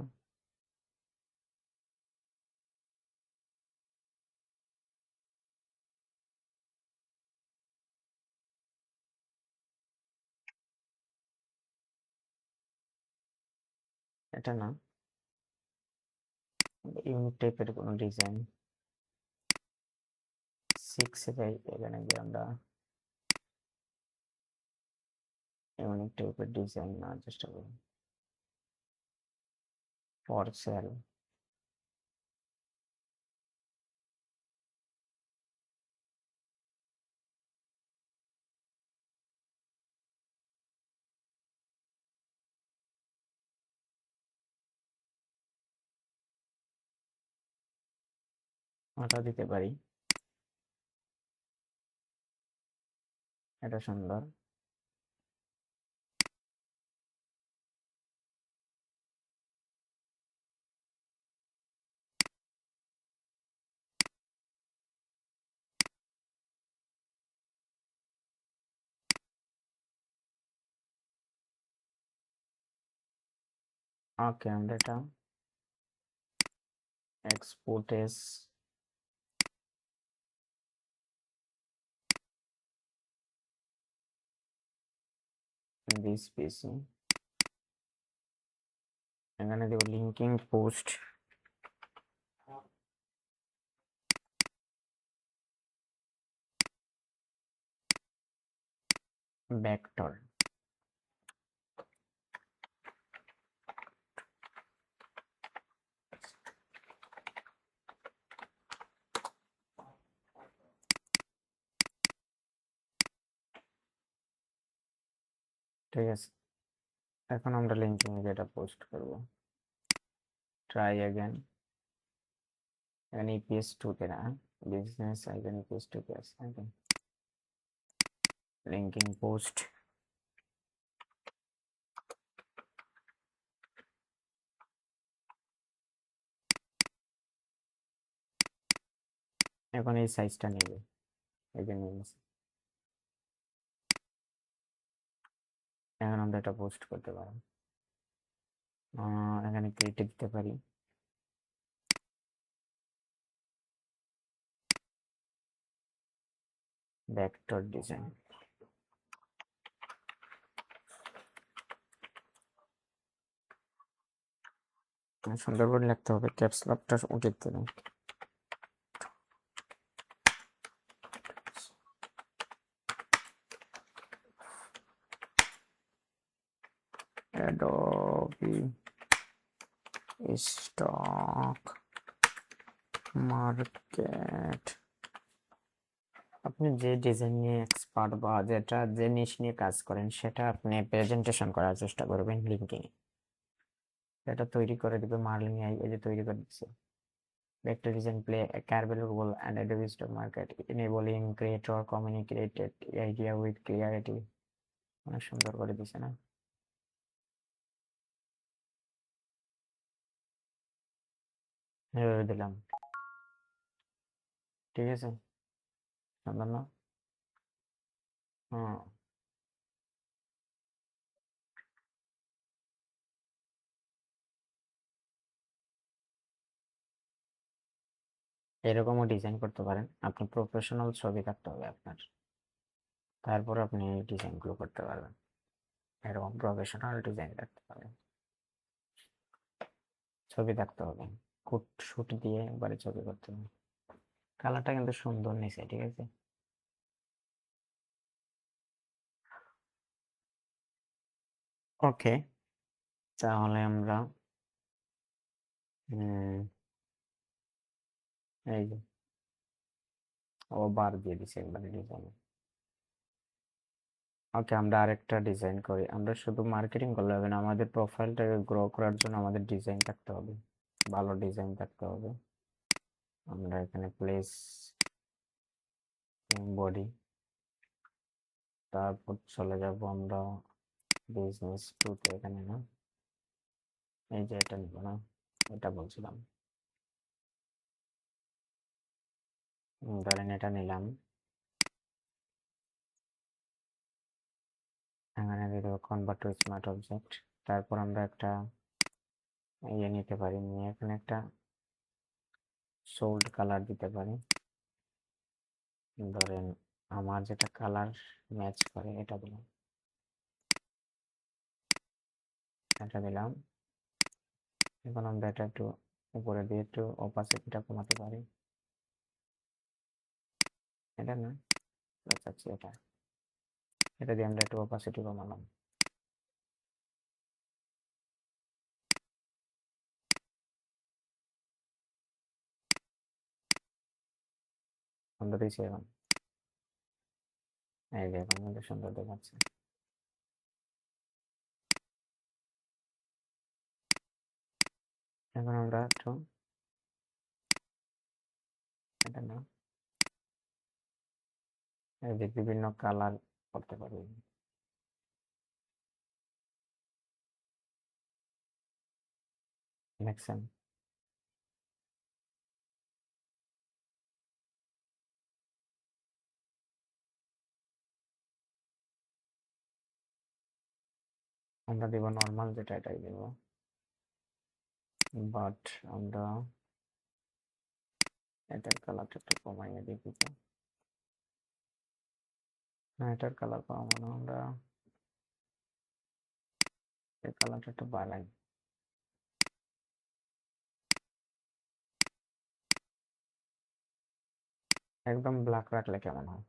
এটা না, ইউনিক টাইপের কোনো ডিজাইন 6-এ যাই, এখানে গিয়ে আমরা ইউনিক টাইপের ডিজাইন নেওয়ার চেষ্টা করি। ফর সেল, ওটা দিতে পারি, এটা সুন্দর। ওকে, আমরা এটা এক্সপোর্ট এস দিস পিসি, এখানে দেব লিঙ্কিং পোস্ট ভেক্টর, ঠিক আছে। এখন আমরা লিঙ্কিং যেটা পোস্ট করব, ট্রাই अगेन, এখানে ইপিএস 2 তে না, বিজনেস আইকন ইপিএস 2 তে আছে, লিঙ্কিং পোস্ট, এখন এই সাইজটা নেবে, এই যে নিয়ে নিছি। এখন আমরা এটা পোস্ট করতে পারি, এখানে ক্রিয়েটিভ দিতে পারি, ভেক্টর ডিজাইন। সুন্দর করে লিখতে হবে, ক্যাপস লকটা উঠিয়ে দিতে হবে। Adobe stock market। আপনি যে ডিজাইন নিয়ে এক্সপার্ট বা যে নিশ নিয়ে কাজ করেন সেটা আপনি প্রেজেন্টেশন করার চেষ্টা করবেন লিঙ্কিং। এটা তৈরি করে দিবে মার্লিং আই, এই যে তৈরি করে দিচ্ছে। Vector design play a crucial role and Adobe stock market enabling creator communicated idea with clarity। অনেক সুন্দর করে দিছে না? এভাবে দিলাম, ঠিক আছে, সুন্দর না? হ্যাঁ, এরকমও ডিজাইন করতে পারেন। আপনি প্রফেশনাল ছবি থাকতে হবে আপনার, তারপর আপনি এই ডিজাইনগুলো করতে পারবেন। এরকম প্রফেশনাল ডিজাইন রাখতে পারেন, ছবি থাকতে হবে, শুট দিয়ে একবারে ছবি করতে হবে। কালারটা কিন্তু সুন্দর নিছে, ঠিক আছে। ওকে, তাহলে আমরা এই যে ও বার দিয়ে দিছে একবারে ডিজাইন। ওকে, আমরা আরেকটা ডিজাইন করি। আমরা শুধু মার্কেটিং করলে হবে না, আমাদের প্রোফাইলটাকে গ্রো করার জন্য আমাদের ডিজাইন থাকতে হবে, ভালো ডিজাইন থাকতে হবে। আমরা এখানে প্লেস বডি, তারপর চলে যাব আমরা বিজনেস টুতে। এখানে না, এই যে এটা নিব না, এটা বলছিলাম। ধরেন এটা নিলাম, এখানে দিয়ে দেবো কনভার্ট টু স্মার্ট অবজেক্ট। তারপর আমরা একটা ইয়ে নিতে পারি, নিয়ে এখানে একটা সোল্ড কালার দিতে পারি। ধরেন আমার যেটা কালার ম্যাচ করে এটা দিলাম, এটা দিলাম। এখন আমরা এটা একটু উপরে দিয়ে একটু অপাসিটিটা কমাতে পারি। এটা না, চাচ্ছি এটা, এটা দিয়ে আমরা একটু অপাসিটি কমালাম। সুন্দর দিয়েছি এখন, এই যে এখন আমাদের সুন্দর দেখাচ্ছে। এখন আমরা একটু এটা না, এই যে বিভিন্ন কালার করতে পারি। দেখছেন? আমরা দিব নর্মাল যেটা, এটাই দিব, বাট আমরা এটার কালারটা একটু কমাইয়ে দেখি তো। না, এটার কালার কমাবো না, আমরা এর কালারটা একটু বাড়াই। একদম ব্ল্যাক রাখলে কেমন হয়?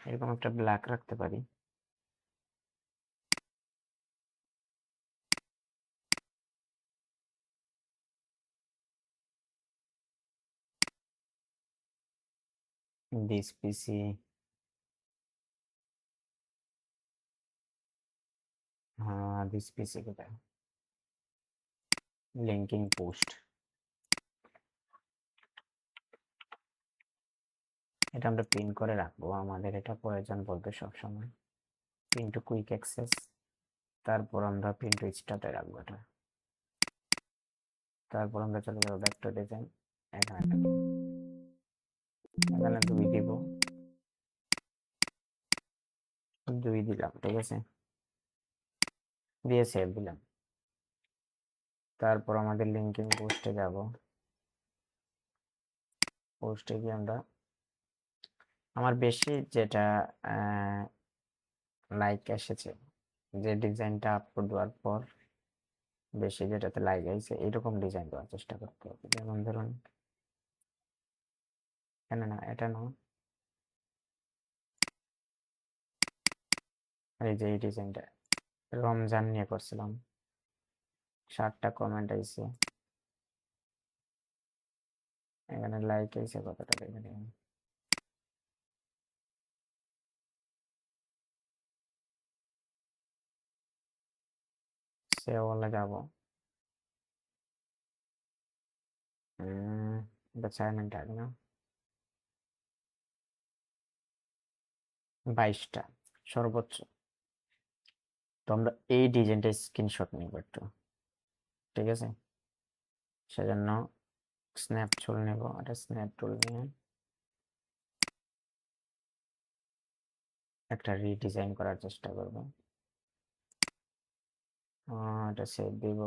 এরকম একটা ব্ল্যাক রাখতে পারি। দিস পিসি, হ্যাঁ দিস পিসি কোথায়, লিঙ্কিং পোস্ট, এটা আমরা পিন করে রাখবো, আমাদের এটা প্রয়োজন বলতে সবসময়। পিন টু কুইক অ্যাক্সেস, তারপর আমরা পিন টু স্টার্টে রাখবো এটা। তারপর আমরা চলে যাবো ব্যাক টু ডিজাইন, এখানে এখানে 2 দিব, 2 দিলাম, ঠিক আছে, দিয়ে সেভ দিলাম। তারপর আমাদের লিঙ্কিং পোস্টে যাব, পোস্টে গিয়ে আমরা আমার বেশি যেটা লাইক এসেছে, যে ডিজাইনটা আপলোড দেওয়ার পর বেশি যেটাতে লাইক আইছে এরকম ডিজাইন দেওয়ার চেষ্টা করতে হবে। যেমন ধরুন, কেন না এটা না, এই যে এই ডিজাইনটা রমজান নিয়ে করছিলাম, 7টা কমেন্ট আইছে, এখানে লাইক আইছে কতটা দেখে। সে বলে যাব, এটা 4 মিনিট আগে না, 22টা সর্বোচ্চ। তো আমরা এই ডিজাইনটা স্ক্রিনশট নিব একটু, ঠিক আছে? সেজন্য স্ন্যাপ টুল নেব, এটা স্ন্যাপ টুল নিয়ে একটা রিডিজাইন করার চেষ্টা করব। এটা সেভ দিব,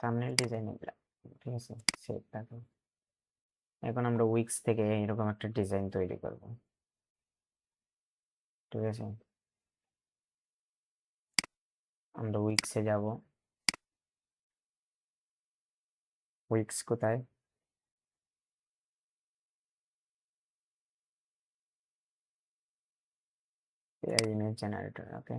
থাম্বনেল ডিজাইন এগুলা, ঠিক আছে? সেভ থাকো। এখন আমরা উইক্স থেকে এরকম একটা ডিজাইন তৈরি করব, ঠিক আছে? আমরা উইক্সে যাব, উইক্স কোথায়, image generator, okay.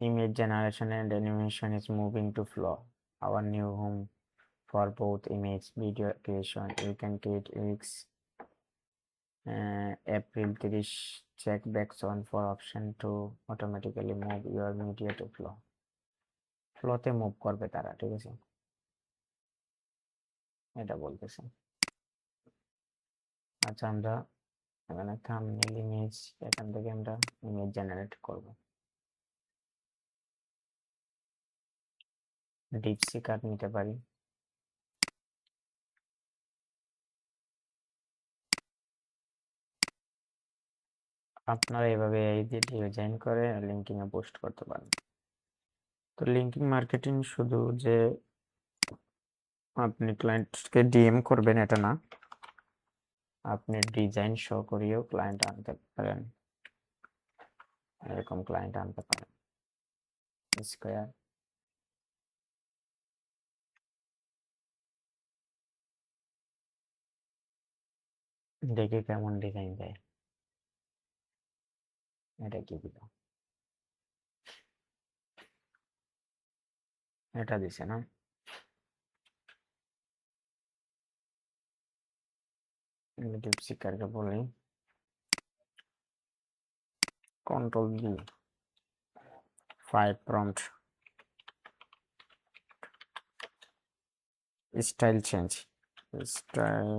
Image generation and animation is moving to Flow, our new home for both image video creation. You can create UX April 30 check backs on for option to automatically move your media to Flow. ফ্লোতে move করবে তারা, ঠিক আছে? এটা বলতেছে। আচ্ছা, আমরা এখানে থাম্বনেল ইমেজ, এখান থেকে আমরা ইমেজ জেনারেট করব। ডিপসিক আর্ট নিতে পারি, আপনারা এইভাবে এই দিয়ে ডিজাইন করে লিঙ্কিং এ পোস্ট করতে পারেন। তো লিঙ্কিং মার্কেটিং শুধু যে আপনি ক্লায়েন্টকে ডিএম করবেন এটা না, আপনি ডিজাইন শো করিয়েও ক্লায়েন্ট আনতে পারেন, এরকম ক্লায়েন্ট আনতে পারেন। স্কোয়ার দেখি কেমন ডিজাইন দেয়, এটা কি দিল, এটা দিছে না? ডিপসিকারকে বলি control B, 5 prompt, style change, style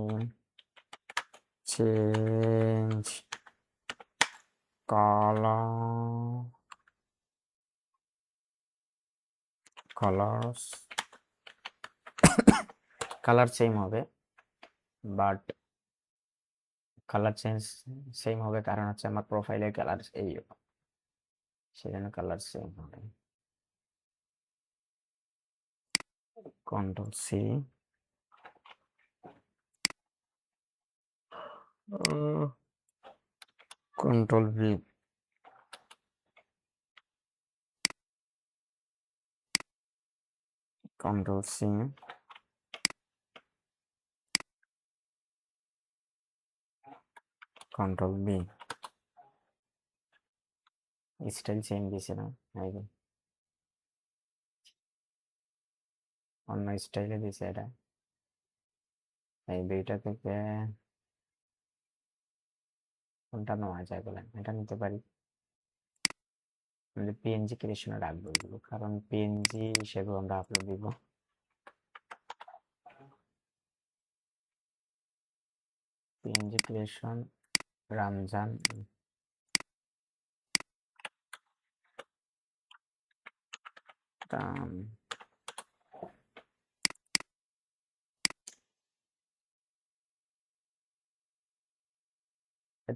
change, colours, colour same হবে, বাট কালার চেঞ্জ সেম হবে কারণ হচ্ছে আমার প্রোফাইলের কালার এই, সেজন্য কালার সেম হবে। Control C, control V, control C, control B, style same দিছে না? এই যে অন্য স্টাইলে দিছে এটা। এই দুইটা থেকে কোনটা নেওয়া যায় বলেন? এটা নিতে পারি, পিএনজি ক্রিয়েশনে রাখবো এগুলো, কারণ পিএনজি হিসেবে আমরা আপলোড দিব। পিএনজি ক্রিয়েশন, রমজান,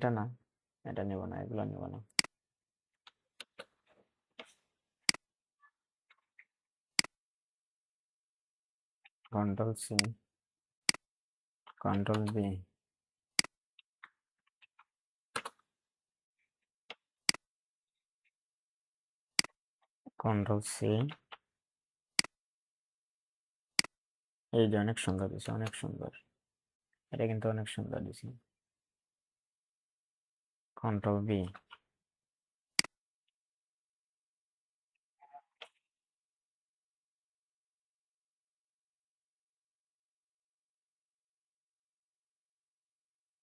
এটা না, এটা নেব না, এগুলো নেব না। Control C, control B, control C. এই যে অনেক সুন্দর দিছে, অনেক সুন্দর। এটা কিন্তু অনেক সুন্দর দিছে। কন্ট্রোল বি,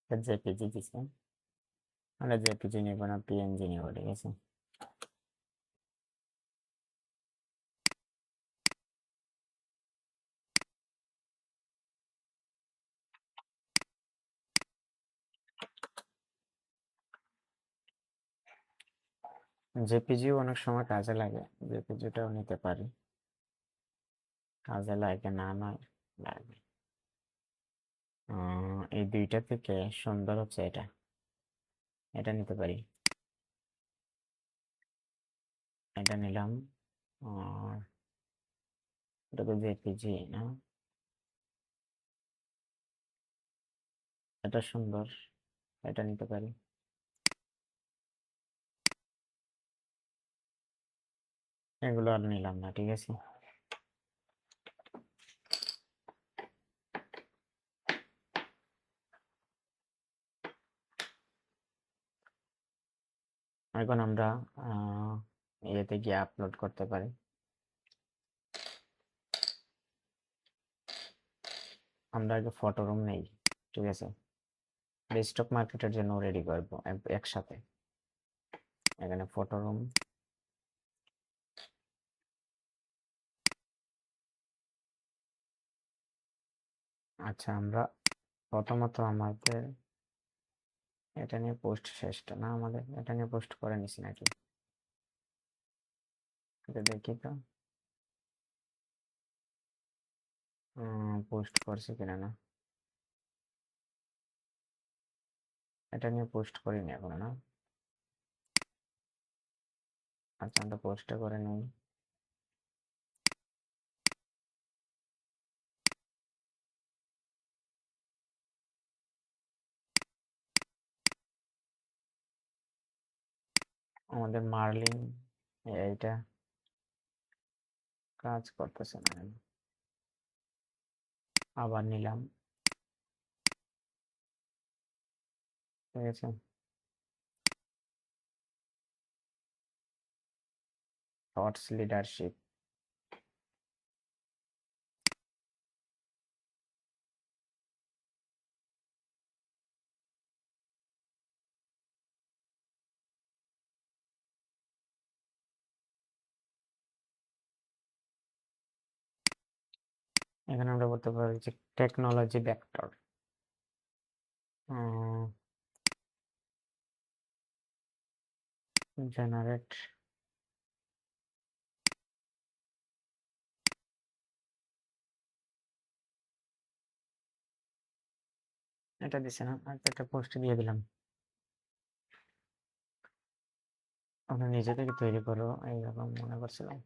জেপিজি দিছে। আমরা জেপিজি নেব না, পিএনজি নেব, ঠিক আছে। জেপিজিও অনেক সময় কাজে লাগে, জেপিজিটাও নিতে পারি। কাজে লাগে না নয়, লাগে। এই দুইটা থেকে সুন্দর হচ্ছে এটা, এটা নিতে পারি। এটা নিলাম। আর এটা তো জেপিজি না, এটা সুন্দর, এটা নিতে পারি। এগুলো আর নিলাম না, ঠিক আছে। এখন আমরা ইয়েতে গিয়ে আপলোড করতে পারি। আমরা আগে ফটো রুম নেই, ঠিক আছে। ডেস্কটপ মার্কেটের জন্য রেডি করবো একসাথে। এখানে ফটো রুম, আচ্ছা। আমরা প্রথমত আমাদের এটা নিয়ে পোস্ট শেষটা না, আমাদের এটা নিয়ে পোস্ট করে নিছি নাকি, এটা দেখি তো। পোস্ট করছি কিনা না, এটা নিয়ে পোস্ট করিনি এখনো না। আচ্ছা, আমরা পোস্টটা করে নিই। আমাদের মার্লিন এইটা কাজ করতেছে না, আবার নিলাম, ঠিক আছে। থটস লিডারশিপ, এখানে আমরা বলতে পারি যে টেকনোলজি ভেক্টর। জেনারেট, এটা দিছে না, একটা পোস্ট দিয়ে দিলাম। আমরা নিজে থেকে তৈরি করো এইরকম মনে করছিলাম।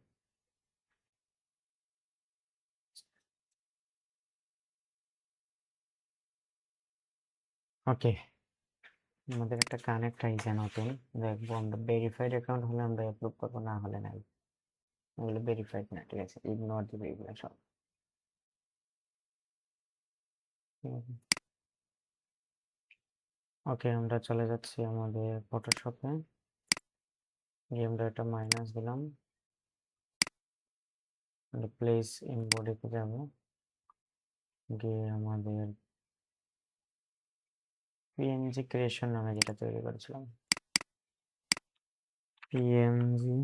ওকে, আমাদের একটা কানেক্ট হয়েছে নতুন, দেখবো। আমরা ভেরিফাইড অ্যাকাউন্ট হলে আমরা অ্যাপ্রুভ করবো, না হলে নাই। এগুলো ভেরিফাইড না, ঠিক আছে, ইগনোর দিবে এগুলো সব। ওকে, আমরা চলে যাচ্ছি আমাদের ফটোশপে গিয়ে আমরা এটা মাইনাস দিলাম, প্লেস ইন বডিতে যাবো, গিয়ে আমাদের পিএনজি ক্রিয়েশন নামে যেটা তৈরি করেছিলাম, পিএনজি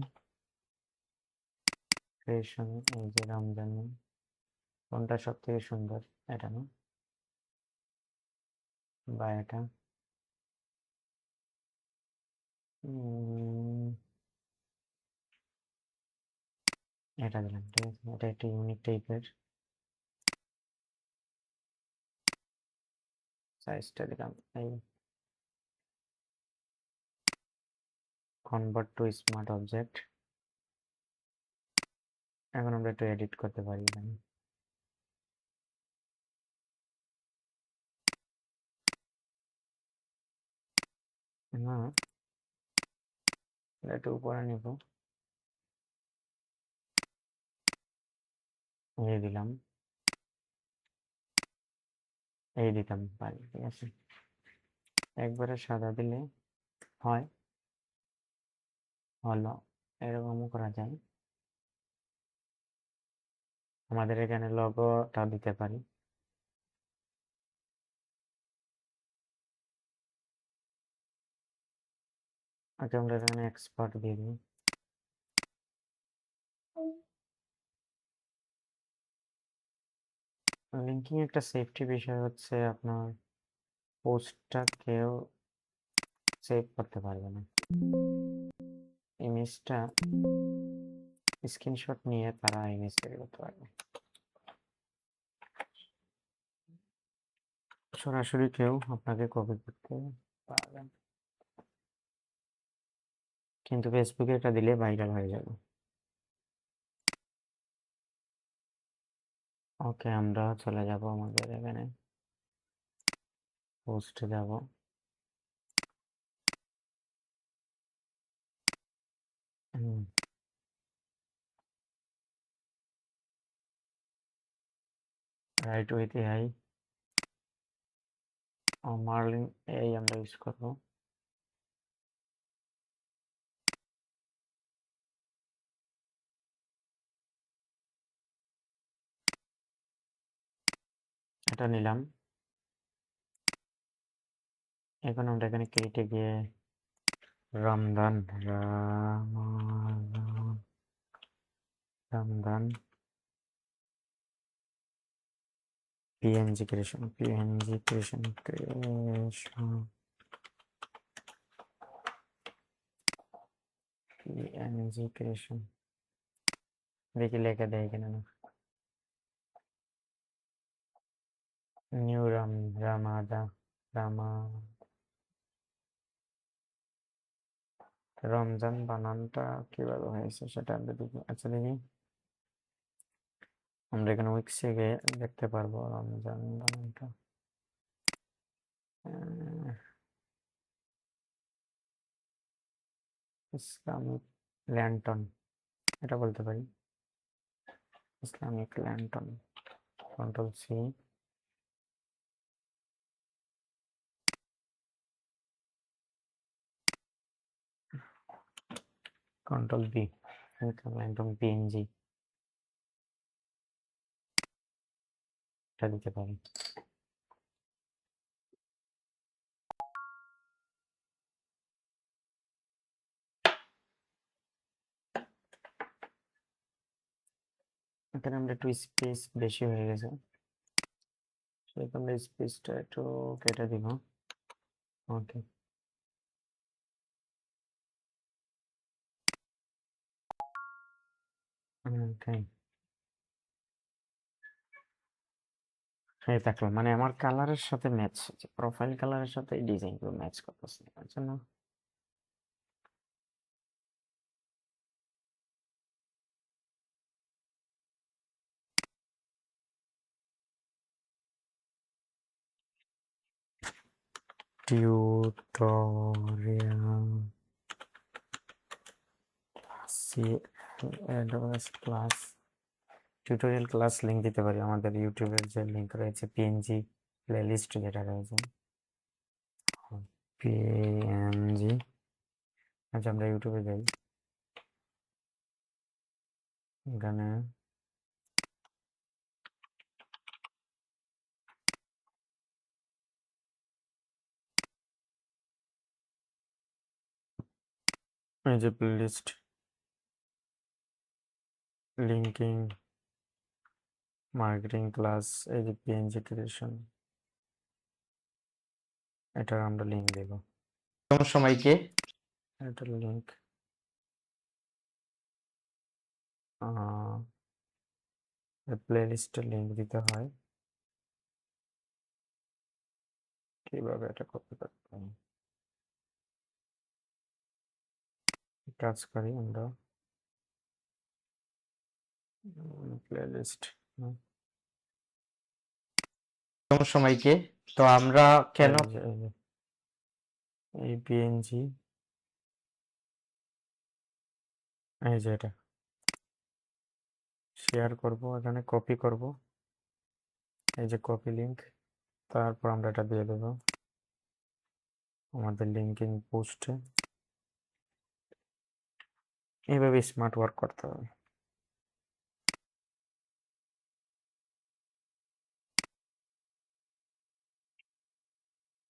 ক্রিয়েশন, এই যে রমজান, কোনটা সব থেকে সুন্দর, এটা না, বা এটা। এটা দিলাম, ঠিক আছে। এটা একটা ইউনিক টাইপের, সাইজটা দিলাম এই। Convert to smart object. এখন আমরা একটু এডিট করতে পারি এখানে। হ্যাঁ, একটু উপরে নিব, এই দিলাম, এই দিতাম পারি, ঠিক আছে। একবারে সাদা দিলে হয়, হলো, এরকমও করা যায়। আমাদের এখানে লোগোটা দিতে পারি। আচ্ছা, আমরা এখানে এক্সপার্ট দিয়ে দিই। লিঙ্কিং একটা সেফটি বিষয় হচ্ছে আপনার পোস্টটা কেউ সেভ করতে পারবে না। ইমেজটা স্ক্রিনশট নিয়ে তারা ইমেজ তৈরি করতে পারবে, সরাসরি কেউ আপনাকে কপি করতে পারবে না। কিন্তু ফেসবুকে এটা দিলে ভাইরাল হয়ে যাবে। ওকে, আমরা চলে যাব আমাদের এখানে, পোস্টে যাব, write with AI, Merlin AI আমরা ইউজ করব। এটা নিলাম। এখন আমরা এখানে ক্রিয়েটে গিয়ে রমজান রমজান পিএনজি ক্রিয়েশন দেখি লেখা দেয় কিনা না। নিউ রামাদা রামা রমজান বানানটা কিভাবে হয়েছে সেটা আমরা দেখি। আচ্ছা, দেখি আমরা এখানে উইক্সে গিয়ে দেখতে পারবো রমজান বানানটা। ইসলামিক ল্যান্টন, এটা বলতে পারি, Islamic lantern. Control C, control B, lantern PNG, এটা দিতে পারি। এখানে আমরা একটু স্পেস বেশি হয়ে গেছে, সেহেতু আমরা স্পেসটা একটু কেটে দিব। ওকে, ওকে, এই দেখলাম, মানে আমার কালারের সাথে ম্যাচ, প্রোফাইল কালারের সাথে এই ডিজাইনগুলো ম্যাচ করতেছে, এর জন্য tutorial class, tutorial class link দিতে পারি, আমাদের ইউটিউবের যে লিঙ্ক রয়েছে, পিএনজি প্লেলিস্ট যেটা রয়েছে, পিএনজি। আচ্ছা, আমরা ইউটিউবে যাই, এখানে এই যে প্লেলিস্ট, লিঙ্কিং, মার্কেটিং ক্লাস, এই যে পিএনজি ক্রিয়েশন, এটার আমরা লিঙ্ক দেব সবাইকে। এটার লিঙ্ক প্লেলিস্টের লিঙ্ক দিতে হয়, কিভাবে এটা করতে পারবো। কাজ করি আমরা প্লেলিস্ট সময়কে তো আমরা কেন এই পিএনজি এই যে এটা শেয়ার করব, এখানে কপি করব, এই যে কপি লিংক, তারপর আমরা এটা দিয়ে দেব আমাদের লিঙ্কিং পোস্টে। এইভাবে স্মার্ট ওয়ার্ক করতে হবে।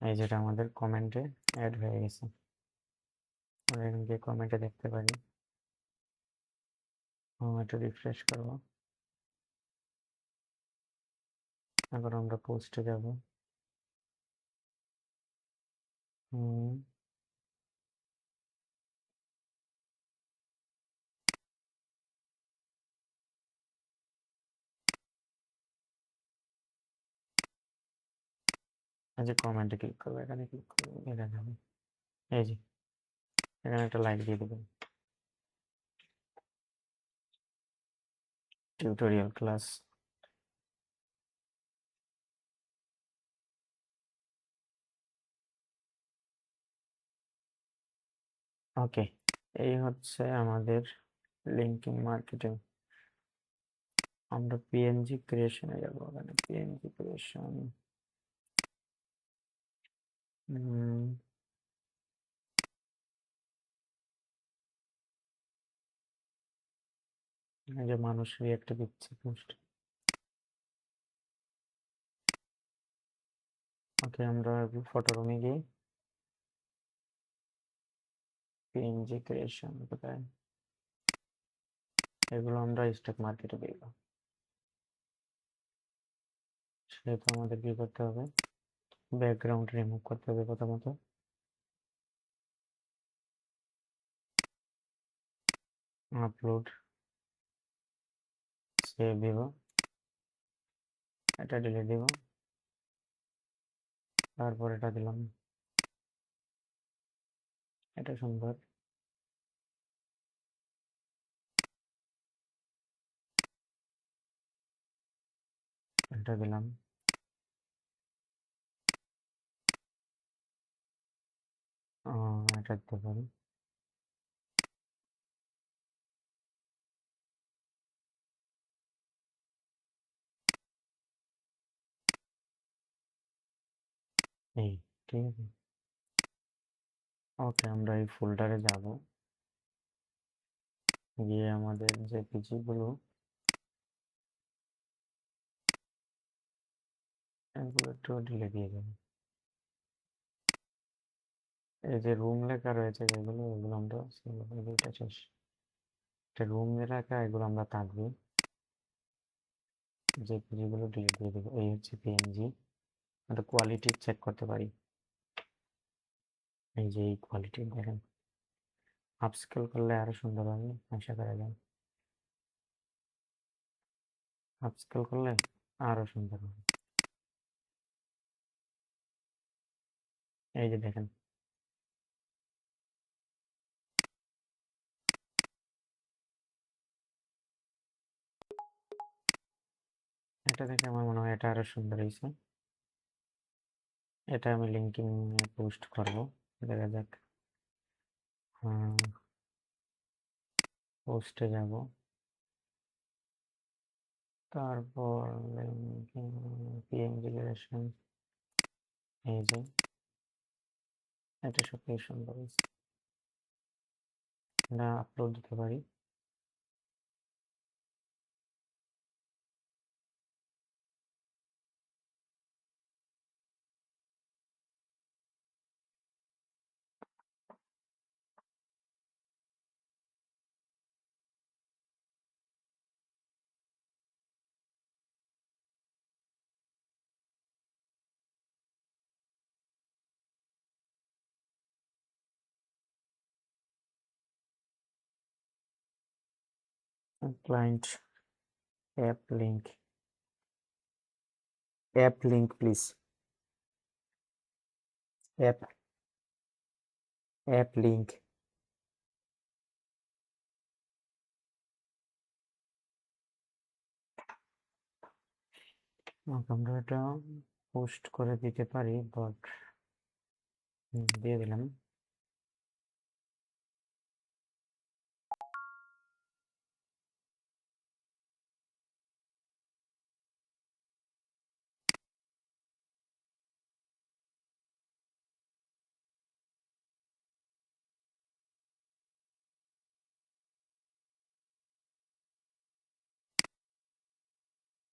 এই যেটা আমাদের কমেন্টে অ্যাড হয়ে গেছে, আমরা এখান থেকে কমেন্টে দেখতে পারি। একটু রিফ্রেশ করবো, এবার আমরা পোস্টে যাব। এই যে কমেন্টে ক্লিক করবো, এখানে ক্লিক করবো, এখানে যাবে, এই যে এখানে একটা লাইক দিয়ে দেবেন, টিউটোরিয়াল ক্লাস। ওকে, এই হচ্ছে আমাদের লিঙ্কিং মার্কেটিং। আমরা পিএনজি ক্রিয়েশনে যাব, এখানে পিএনজি ক্রিয়েশন, এই যে মানুষ রিয়েক্ট দিচ্ছে পোস্ট। ওকে, আমরা ফটো রুমে গিয়ে পিএনজি ক্রিয়েশন কোথায়, এগুলো আমরা স্টক মার্কেটে দিব। সেহেতু আমাদের কি করতে হবে, ব্যাকগ্রাউন্ড রিমুভ করতে হবে প্রথমত। আপলোড, সেভ দিব, এটা ডিলিট দিব, তারপর এটা দিলাম, এটা সুন্দর, এটা দিলাম, এটা দিতে পারি। এই ঠিক আছে। ওকে, আমরা এই ফোল্ডারে যাব, গিয়ে আমাদের যে পিজি গুলো এগুলো একটু ডিলিট দিয়ে দেবো। এই যে রুম লেখা রয়েছে যেগুলো, এগুলো আমরা এটা শেষ, এটা রুম লেখা, এগুলো আমরা থাকবে, যে পিজি গুলো ডিলিট দিয়ে দেবো। এই হচ্ছে পিএনজি, আমরা কোয়ালিটি চেক করতে পারি, এই যে এই কোয়ালিটি দেখেন, আপস্কেল করলে আরো সুন্দর হবে আশা করা যায়, আপস্কেল করলে আরো সুন্দর হবে। এই যে দেখেন, এটা দেখে আমার মনে হয় এটা আরো সুন্দর হয়েছে। এটা আমি লিঙ্কিং পোস্ট করব, দেখা যাক। পোস্টে যাব, তারপর পিএনজি ক্রিয়েশন, এই যে এটা সবথেকে সুন্দর হয়েছে, এটা আপলোড দিতে পারি। Client app link please, app link, আমরা এটা পোস্ট করে দিতে পারি, বাট দিয়ে দিলাম।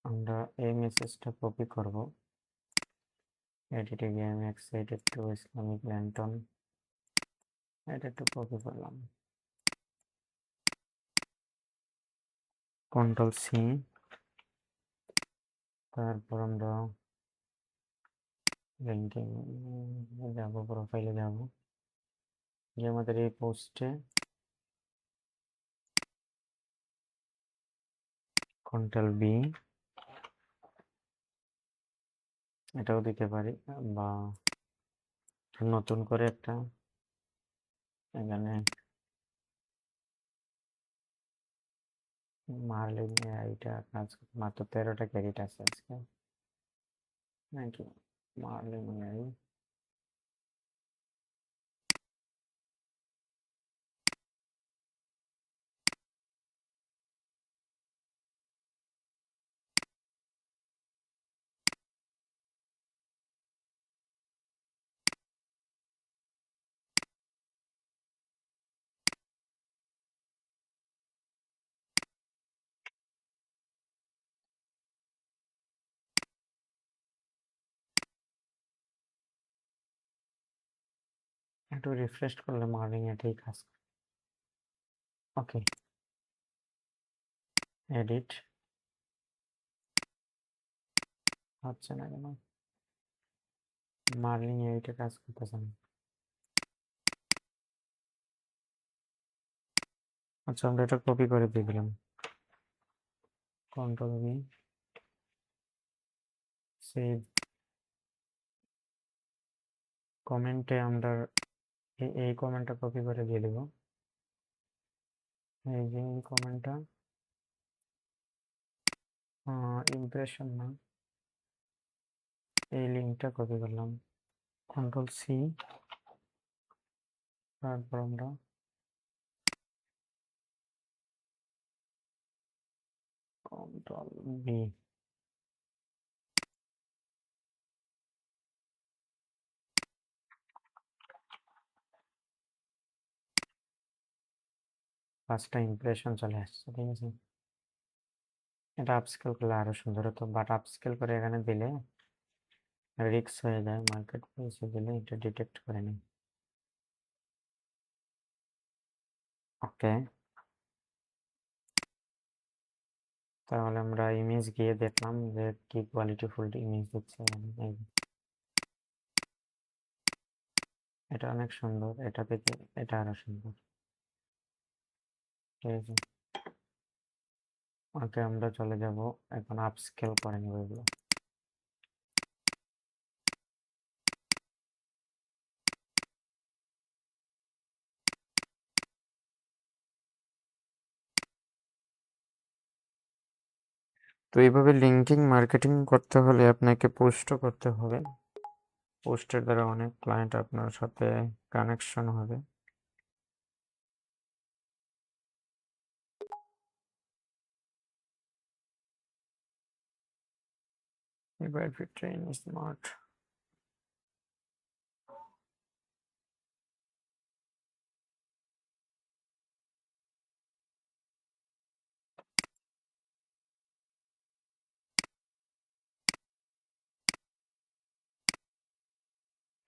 আমরা এই মেসেজটা কপি করব, এডিটে গিয়ে আমি এক্সাইটেড টু ইসলামিক ল্যান্টন এটা একটু কপি করলাম, কন্ট্রোল সি, তারপর আমরা লিঙ্কিং যাব, প্রোফাইলে যাব, যে আমাদের এই পোস্টে কন্ট্রোল বি এটাও দিতে পারি, বা নতুন করে একটা এখানে মার্লিন এইটা কাজ, মাত্র 13টা ক্যারেট আছে আজকে নাকি, মার্লিন এই একটু রিফ্রেশ করলে মার্লিন এটাই কাজ। ওকে, এডিট হচ্ছে না কেন, মার্লিন এইটা কাজ করতেছে না। আচ্ছা, আমরা এটা কপি করে দিয়ে দিলাম, কন্ট্রোল বি, সেভ। কমেন্টে আমরা এই কমেন্টটা কপি করে দিয়ে দেব, এই যে এই কমেন্টটা, ইমপ্রেশন না, এই লিঙ্কটা কপি করলাম, কন্ট্রোল সি, তারপর আমরা কন্ট্রোল বি, পাঁচটা ইমপ্রেশন চলে আসছে, ঠিক আছে। এটা আপস্কেল করলে আরো সুন্দর হতো, বাট আপস্কেল করে এখানে দিলে রিক্স হয়ে যায়, মার্কেট প্লেসে দিলে এটা ডিটেক্ট করে নেয়। ওকে, তাহলে আমরা ইমেজ গিয়ে দেখলাম যে কি কোয়ালিটিফুল ইমেজ দিচ্ছে এখানে। এটা অনেক সুন্দর, এটা থেকে এটা আরো সুন্দর, ঠিক আছে। ওকে, আমরা চলে যাব এখন, আপস্কেল করে নেব এগুলো। তো এইভাবে লিঙ্কিং মার্কেটিং করতে হলে আপনাকে পোস্টও করতে হবে, পোস্টের দ্বারা অনেক ক্লায়েন্ট আপনার সাথে কানেকশন হবে। এবার ট্রেন স্মার্ট,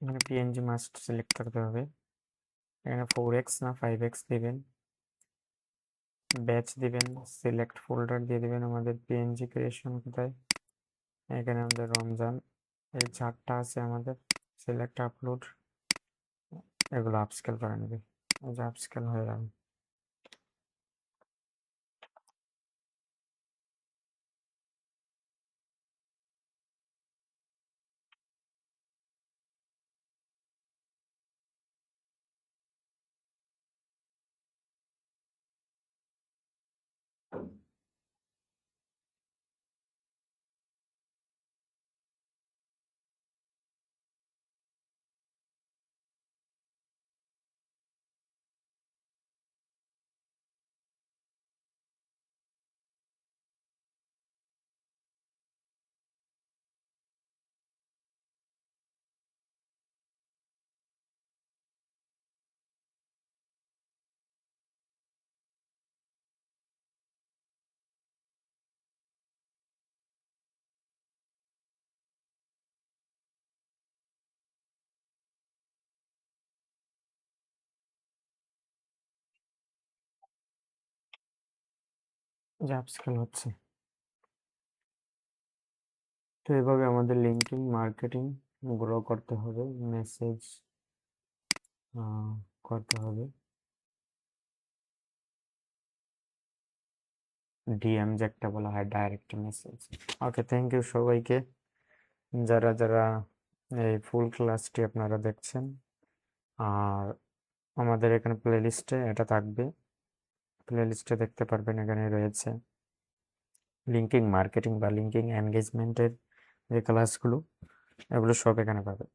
এখানে পিএনজি মাস্ট সিলেক্ট করতে হবে, এখানে 4x না 5x দিবেন, ব্যাচ দিবেন, সিলেক্ট ফোল্ডার দিয়ে দিবেন, আমাদের পিএনজি ক্রিয়েশন কোথায়, এখানে আমাদের রমজান, এই চারটা আছে আমাদের, সিলেক্ট আপলোড, এগুলো আপস্কেল করে নেবে, এই যে আপস্কেল হয়ে যাবে। যে আপস্কেল হচ্ছে। তো এভাবে আমাদের লিঙ্কিং মার্কেটিং গ্রো করতে হবে, মেসেজ করতে হবে, ডিএম যেটা বলা হয় direct message. Okay, thank you সবাইকে, যারা যারা এই ফুল ক্লাসটি আপনারা দেখছেন। আর আমাদের এখানে প্লেলিস্টে এটা থাকবে, প্লেলিস্টে দেখতে পারবেন, এখানে রয়েছে লিঙ্কিং মার্কেটিং বা লিঙ্কিং এনগেজমেন্টের যে ক্লাসগুলো, এগুলো সব এখানে পাবেন।